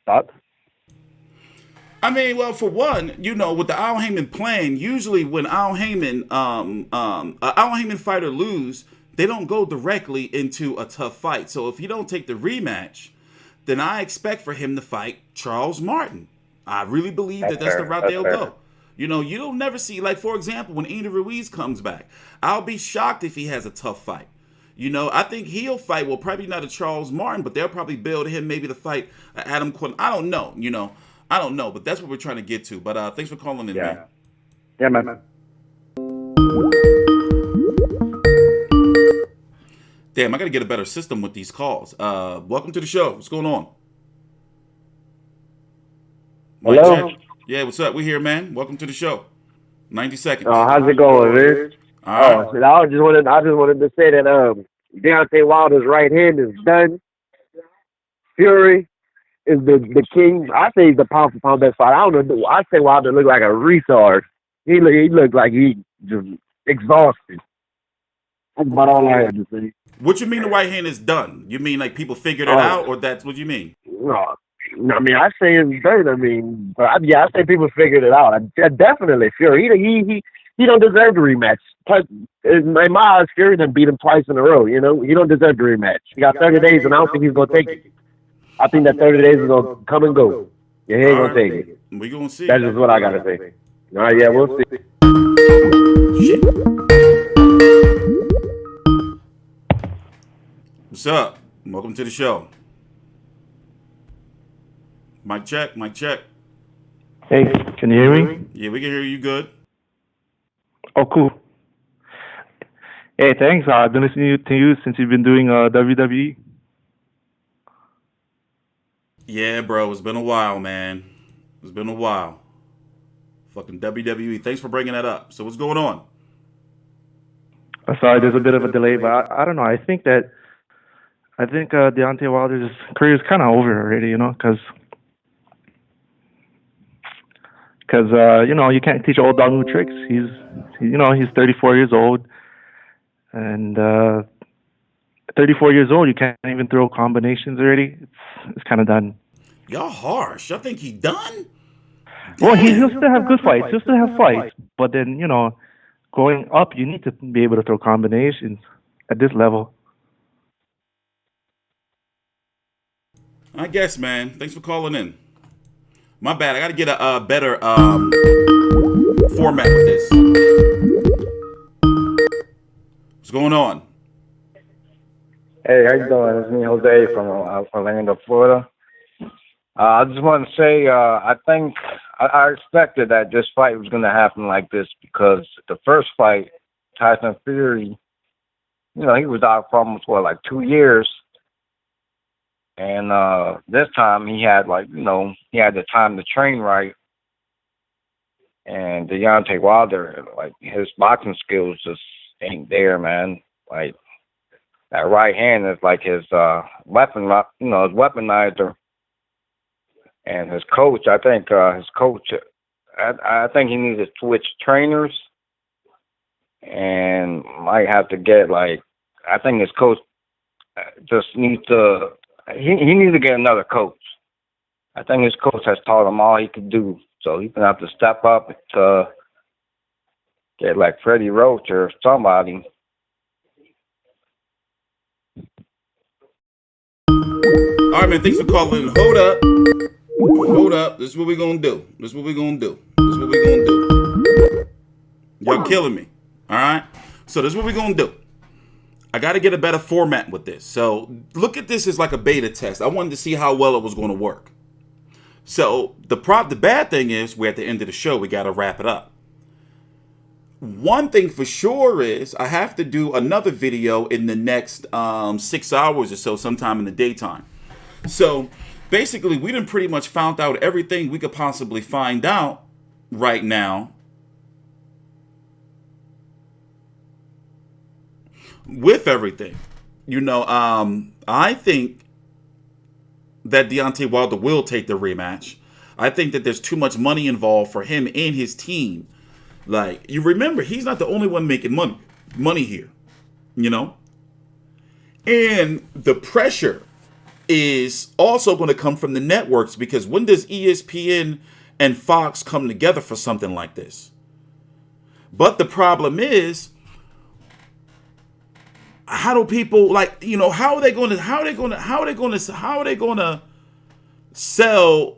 Thoughts? I mean, well, for one, with the Al Heyman plan, usually when Al Heyman fighter lose, they don't go directly into a tough fight. So if you don't take the rematch, then I expect for him to fight Charles Martin. I really believe that's the route they'll go. You don't never see, like, for example, when Andy Ruiz comes back, I'll be shocked if he has a tough fight. I think he'll fight, well, probably not a Charles Martin, but they'll probably build him maybe to fight Adam Quinn. I don't know, I don't know, but that's what we're trying to get to. But thanks for calling in, man. Yeah, man. Damn, I got to get a better system with these calls. Welcome to the show. What's going on? Hello? Yeah, what's up? We're here, man. Welcome to the show. 90 seconds. Oh, how's it going, man? All right. I just wanted to say that Deontay Wilder's right hand is done. Fury is the king. I say he's the pound for pound best fighter. I don't know. I say Wilder look like a retard. He looked like he just exhausted. That's about all I have to say. What you mean the right hand is done? You mean like people figured it out, or that's what you mean? No, I mean I say it's done. I mean, but I say people figured it out. Definitely Fury. He don't deserve the rematch. In my eyes, Fury done beat him twice in a row. He don't deserve the rematch. He got 30 days, and I don't think he's gonna take it. I think that 30 days is gonna come and go. Yeah, he ain't gonna take it. We gonna see. That's just what I gotta say. All right, yeah, we'll see. Shit. What's up? Welcome to the show. Mic check. Hey, can you hear me? Yeah, we can hear you good. Oh, cool. Hey, thanks. I've been listening to you since you've been doing WWE. Yeah, bro. It's been a while, man. It's been a while. Fucking WWE. Thanks for bringing that up. So what's going on? Sorry, there's a bit of a delay, but I don't know. I think Deontay Wilder's career is kind of over already, because you can't teach old dog new tricks. He's 34 years old, and 34 years old, you can't even throw combinations already. It's kind of done. Y'all harsh. I think he done. Well, he'll still have good fights. He'll still have fights. But then, you know, going up, you need to be able to throw combinations at this level. I guess, man. Thanks for calling in. My bad. I got to get a better format with this. What's going on? Hey, how you doing? It's me, Jose, from Orlando, Florida. I just want to say, I think I expected that this fight was going to happen like this because the first fight, Tyson Fury, you know, he was out for almost, like 2 years. And this time he had, he had the time to train right. And Deontay Wilder, his boxing skills just ain't there, man. Like, that right hand is like his weapon, his weaponizer. And his coach, I think I think he needs to switch trainers and might have to get, I think his coach just needs to, he needs to get another coach. I think his coach has taught him all he could do. So he's going to have to step up to get Freddie Roach or somebody. All right, man. Thanks for calling. Hold up. This is what we're going to do. Y'all killing me. All right? So this is what we're going to do. I got to get a better format with this. So look at this as like a beta test. I wanted to see how well it was going to work. So the bad thing is we're at the end of the show. We got to wrap it up. One thing for sure is I have to do another video in the next 6 hours or so, sometime in the daytime. So basically, we done pretty much found out everything we could possibly find out right now with everything. You know, I think that Deontay Wilder will take the rematch. I think that there's too much money involved for him and his team. Like, you remember, he's not the only one making money here, you know? And the pressure is also going to come from the networks, because when does ESPN and Fox come together for something like this? But the problem is, how do people, how are they going to sell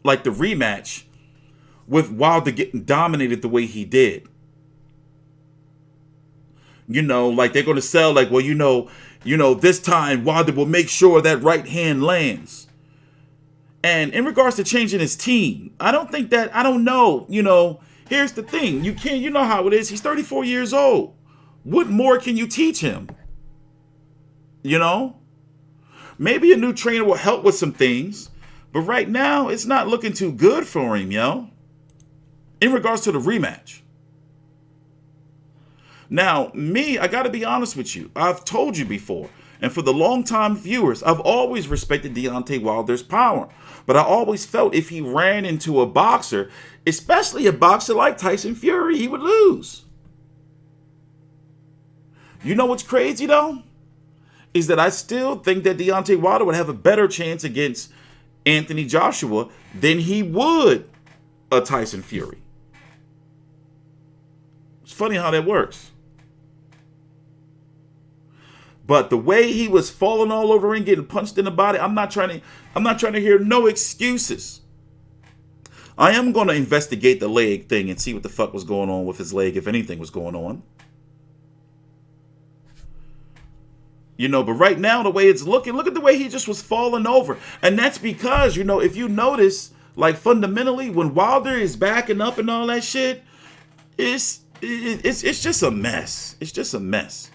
the rematch with Wilder getting dominated the way he did? You know, they're going to sell this time Wilder will make sure that right hand lands. And in regards to changing his team, I don't know, here's the thing. You know how it is. He's 34 years old. What more can you teach him? You know? Maybe a new trainer will help with some things, but right now it's not looking too good for him, yo. In regards to the rematch. Now, I got to be honest with you. I've told you before, and for the long-time viewers, I've always respected Deontay Wilder's power. But I always felt if he ran into a boxer, especially a boxer like Tyson Fury, he would lose. You know what's crazy, though? Is that I still think that Deontay Wilder would have a better chance against Anthony Joshua than he would a Tyson Fury. It's funny how that works. But the way he was falling all over and getting punched in the body, I'm not trying to hear no excuses. I am going to investigate the leg thing and see what the fuck was going on with his leg, if anything was going on. You know, but right now, the way it's looking, look at the way he just was falling over. And that's because, if you notice, fundamentally, when Wilder is backing up and all that shit, it's just a mess. It's just a mess.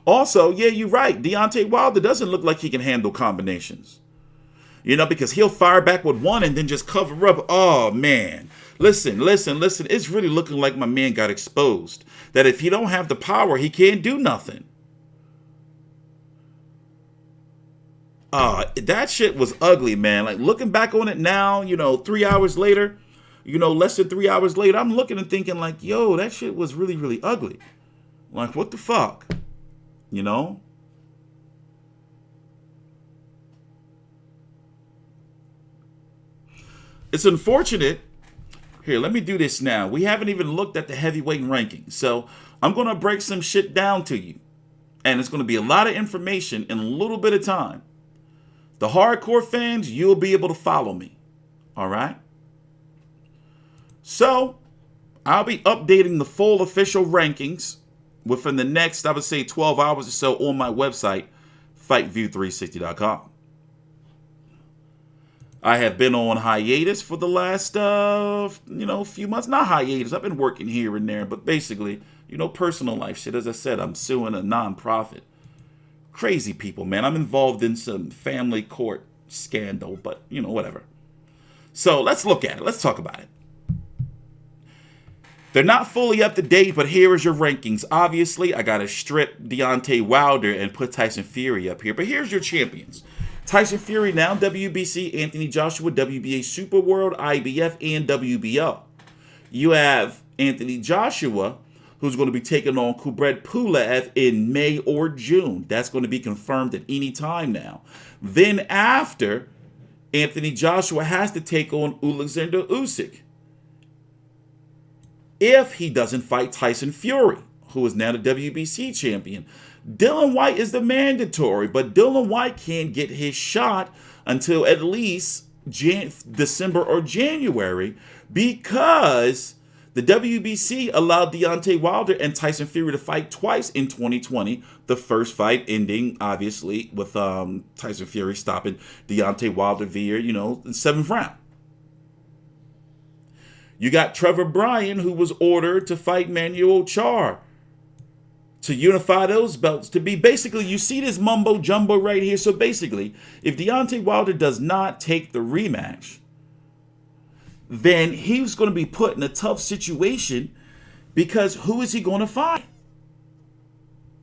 Also, yeah, you're right. Deontay Wilder doesn't look like he can handle combinations. Because he'll fire back with one and then just cover up. Oh, man. Listen. It's really looking like my man got exposed. That if he don't have the power, he can't do nothing. That shit was ugly, man. Looking back on it now, 3 hours later, less than 3 hours later, I'm looking and thinking yo, that shit was really, really ugly. What the fuck? You know? It's unfortunate. Here, let me do this now. We haven't even looked at the heavyweight rankings. So I'm going to break some shit down to you. And it's going to be a lot of information in a little bit of time. The hardcore fans, you'll be able to follow me. All right? So I'll be updating the full official rankings within the next, I would say, 12 hours or so on my website, FightView360.com. I have been on hiatus for the last, few months. Not hiatus. I've been working here and there, but basically, personal life shit. As I said, I'm suing a nonprofit. Crazy people, man. I'm involved in some family court scandal, but, whatever. So let's look at it. Let's talk about it. They're not fully up to date, but here is your rankings. Obviously, I got to strip Deontay Wilder and put Tyson Fury up here, but here's your champions. Tyson Fury now WBC, Anthony Joshua, WBA Super World, IBF, and WBO. You have Anthony Joshua, who's going to be taking on Kubrat Pulev in May or June. That's going to be confirmed at any time now. Then after, Anthony Joshua has to take on Alexander Usyk if he doesn't fight Tyson Fury, who is now the WBC champion. Dylan White is the mandatory, but Dylan White can't get his shot until at least December or January because the WBC allowed Deontay Wilder and Tyson Fury to fight twice in 2020. The first fight ending, obviously, with Tyson Fury stopping Deontay Wilder via, the 7th round. You got Trevor Bryan, who was ordered to fight Manuel Charr to unify those belts to be basically, you see this mumbo jumbo right here. So basically, if Deontay Wilder does not take the rematch, then he's going to be put in a tough situation because who is he going to fight?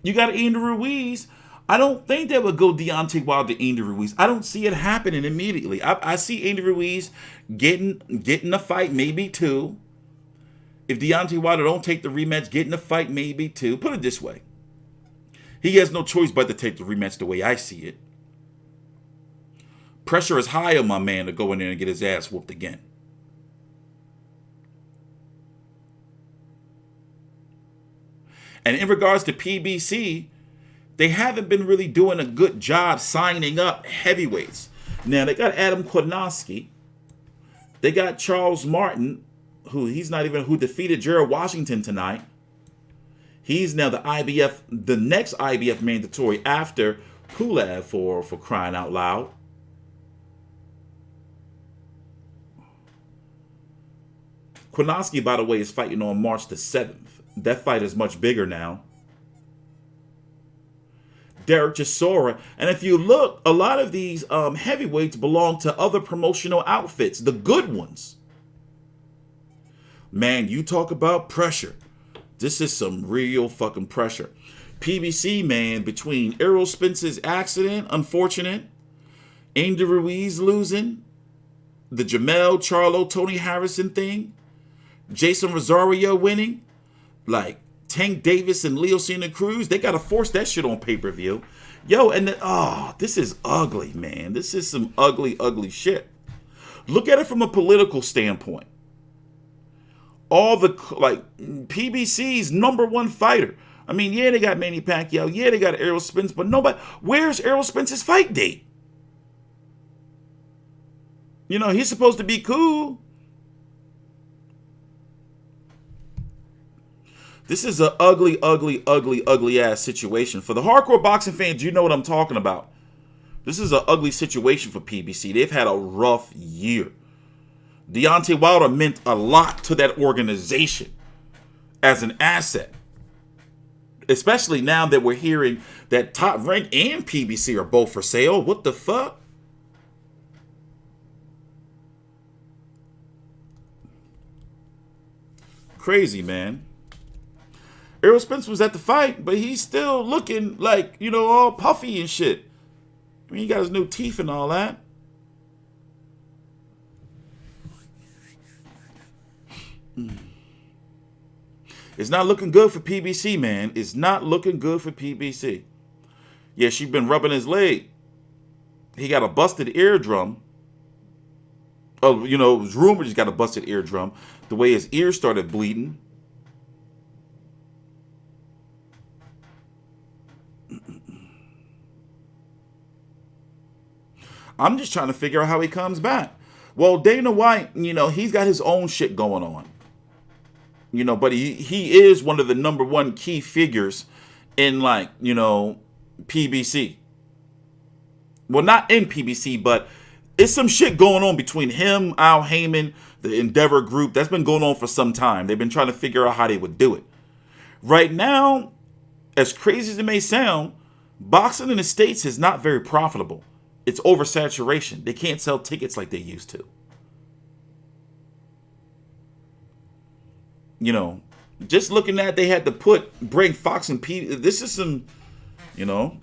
You got Andy Ruiz. I don't think they would go Deontay Wilder, Andy Ruiz. I don't see it happening immediately. I see Andy Ruiz getting a fight, maybe two. If Deontay Wilder don't take the rematch, getting a fight, maybe two. Put it this way. He has no choice but to take the rematch the way I see it. Pressure is high on my man to go in there and get his ass whooped again. And in regards to PBC, they haven't been really doing a good job signing up heavyweights. Now, they got Adam Kownacki. They got Charles Martin, who defeated Gerald Washington tonight. He's now the next IBF mandatory after Pulev for crying out loud. Kownacki, by the way, is fighting on March the 7th. That fight is much bigger now. Derek Chisora. And if you look, a lot of these heavyweights belong to other promotional outfits, the good ones. Man, you talk about pressure. This is some real fucking pressure. PBC, man, between Errol Spence's accident, unfortunate, Andy Ruiz losing, the Jamel Charlo, Tony Harrison thing, Jason Rosario winning, like Tank Davis and Leo Santa Cruz, they got to force that shit on pay-per-view. Yo, and then, this is ugly, man. This is some ugly, ugly shit. Look at it from a political standpoint. All the, PBC's number one fighter. I mean, yeah, they got Manny Pacquiao. Yeah, they got Errol Spence, but nobody, where's Errol Spence's fight date? He's supposed to be cool. This is an ugly, ugly, ugly, ugly ass situation. For the hardcore boxing fans, you know what I'm talking about. This is an ugly situation for PBC. They've had a rough year. Deontay Wilder meant a lot to that organization as an asset. Especially now that we're hearing that Top Rank and PBC are both for sale. What the fuck? Crazy, man. Errol Spence was at the fight, but he's still looking like, all puffy and shit. I mean, he got his new teeth and all that. It's not looking good for PBC, man. It's not looking good for PBC. Yeah, she's been rubbing his leg. He got a busted eardrum. Oh, you know, it was rumored he's got a busted eardrum. The way his ear started bleeding. I'm just trying to figure out how he comes back. Well, Dana White, you know, he's got his own shit going on. You know, but he is one of the number one key figures in, like, you know, PBC. Well, not in PBC, but it's some shit going on between him, Al Heyman, the Endeavor group. That's been going on for some time. They've been trying to figure out how they would do it. Right now, as crazy as it may sound, boxing in the States is not very profitable. It's oversaturation. They can't sell tickets like they used to. You know, just looking at, they had to bring Fox and P. This is some, you know.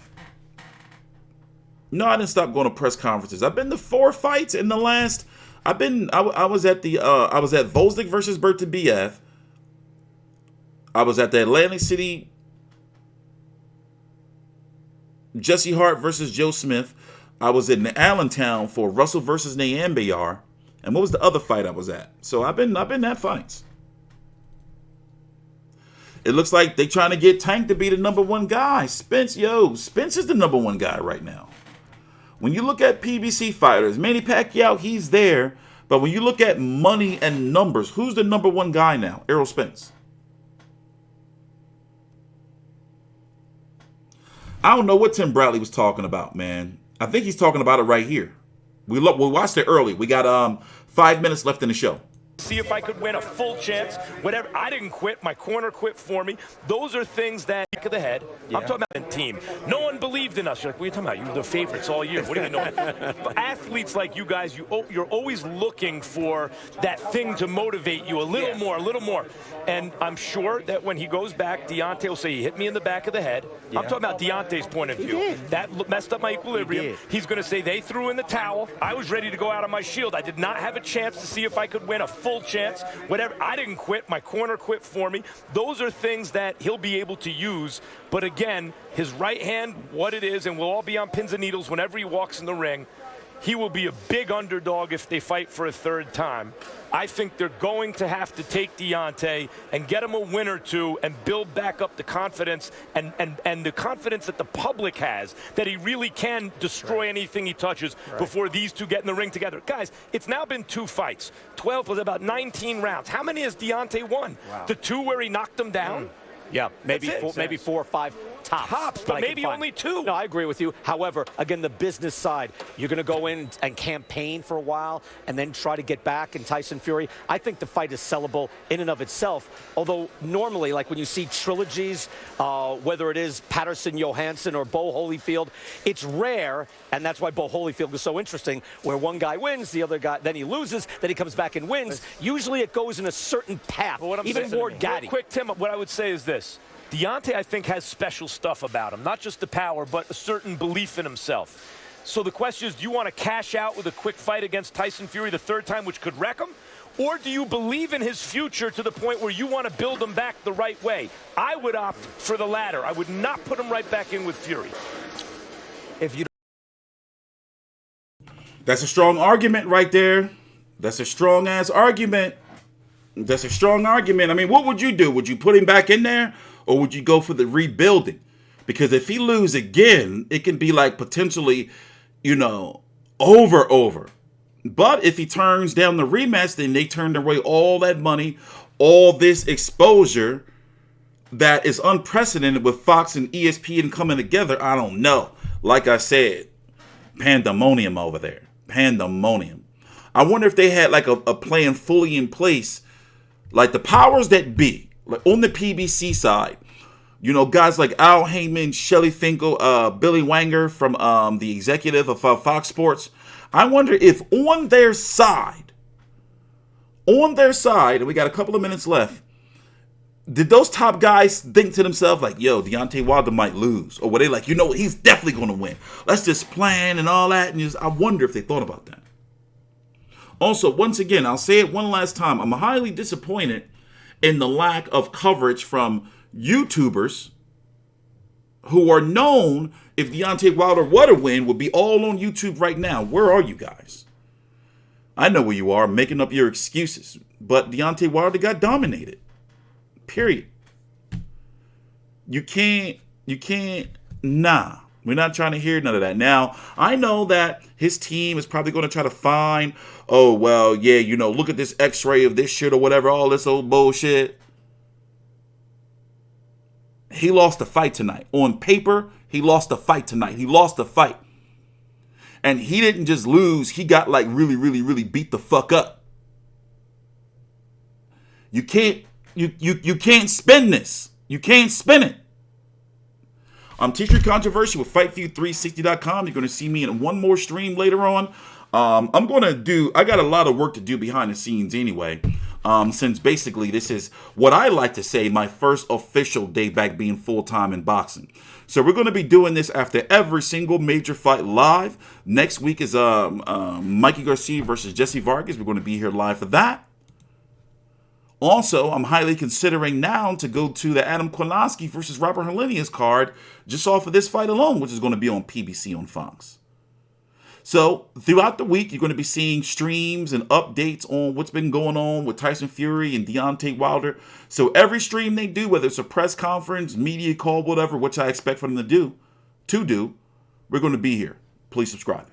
No, I didn't stop going to press conferences. I've been to 4 fights in the last. I was at Volznik versus Bertabiyev. I was at the Atlantic City Jesse Hart versus Joe Smith. I was in Allentown for Russell versus Nayambayar. And what was the other fight I was at? So I've been at fights. It looks like they trying to get Tank to be the number one guy. Spence is the number one guy right now. When you look at PBC fighters, Manny Pacquiao, he's there. But when you look at money and numbers, who's the number one guy now? Errol Spence. I don't know what Tim Bradley was talking about, man. I think he's talking about it right here. We watched it early. We got 5 minutes left in the show. See if I could win a full chance. Whatever. I didn't quit. My corner quit for me. Those are things that back of the head. Yeah. I'm talking about the team. No one believed in us. You're like, what are you talking about? You were the favorites all year. What do you know? Athletes like you guys, you're always looking for that thing to motivate you a little more, a little more. And I'm sure that when he goes back, Deontay will say, he hit me in the back of the head. Yeah. I'm talking about Deontay's point of view. That messed up my equilibrium. He's going to say, they threw in the towel. I was ready to go out on my shield. I did not have a chance to see if I could win a full chance. Whatever. I didn't quit. My corner quit for me. Those are things that he'll be able to use. But again, his right hand, what it is, and we'll all be on pins and needles whenever he walks in the ring. He will be a big underdog if they fight for a third time. I think they're going to have to take Deontay and get him a win or two and build back up the confidence and the confidence that the public has that he really can destroy anything he touches before these two get in the ring together. Guys, it's now been 2 fights. 12 was about 19 rounds. How many has Deontay won? Wow. The 2 where he knocked him down? Yeah, maybe 4 or 5 tops. But maybe only 2. No, I agree with you. However, again, the business side, you're going to go in and campaign for a while and then try to get back in Tyson Fury. I think the fight is sellable in and of itself. Although normally, like when you see trilogies, whether it is Patterson, Johansson, or Bo Holyfield, it's rare, and that's why Bo Holyfield is so interesting, where one guy wins, the other guy, then he loses, then he comes back and wins. Usually it goes in a certain path, even more gaddy. Real quick, Tim, what I would say is this. Deontay, I think, has special stuff about him. Not just the power, but a certain belief in himself. So the question is, do you want to cash out with a quick fight against Tyson Fury the 3rd time, which could wreck him? Or do you believe in his future to the point where you want to build him back the right way? I would opt for the latter. I would not put him right back in with Fury. If you That's a strong argument right there. That's a strong-ass argument. That's a strong argument. I mean, what would you do? Would you put him back in there? Or would you go for the rebuilding? Because if he loses again, it can be like potentially, you know, over. But if he turns down the rematch, then they turn away all that money, all this exposure that is unprecedented with Fox and ESPN coming together. I don't know. Like I said, pandemonium over there. Pandemonium. I wonder if they had like a plan fully in place, like the powers that be. Like on the PBC side, you know, guys like Al Heyman, Shelley Finkel, Billy Wanger from the executive of Fox Sports. I wonder if on their side, and we got a couple of minutes left, did those top guys think to themselves like, yo, Deontay Wilder might lose? Or were they like, you know, he's definitely going to win. Let's just plan and all that. And I wonder if they thought about that. Also, once again, I'll say it one last time. I'm highly disappointed in the lack of coverage from YouTubers who are known, if Deontay Wilder were to win, would be all on YouTube right now. Where are you guys? I know where you are, making up your excuses. But Deontay Wilder got dominated. Period. You can't, nah. We're not trying to hear none of that. Now, I know that his team is probably going to try to find, oh, well, yeah, you know, look at this x-ray of this shit or whatever, all this old bullshit. He lost the fight tonight. On paper, he lost the fight tonight. He lost the fight. And he didn't just lose. He got like really, really, really beat the fuck up. You can't spin this. You can't spin it. I'm TstreeT Controversy with FightView360.com. You're going to see me in one more stream later on. I got a lot of work to do behind the scenes anyway. Since basically this is what I like to say, my first official day back being full-time in boxing. So we're going to be doing this after every single major fight live. Next week is Mikey Garcia versus Jesse Vargas. We're going to be here live for that. Also, I'm highly considering now to go to the Adam Kownacki versus Robert Helenius card just off of this fight alone, which is going to be on PBC on Fox. So throughout the week, you're going to be seeing streams and updates on what's been going on with Tyson Fury and Deontay Wilder. So every stream they do, whether it's a press conference, media call, whatever, which I expect from them to do, we're going to be here. Please subscribe.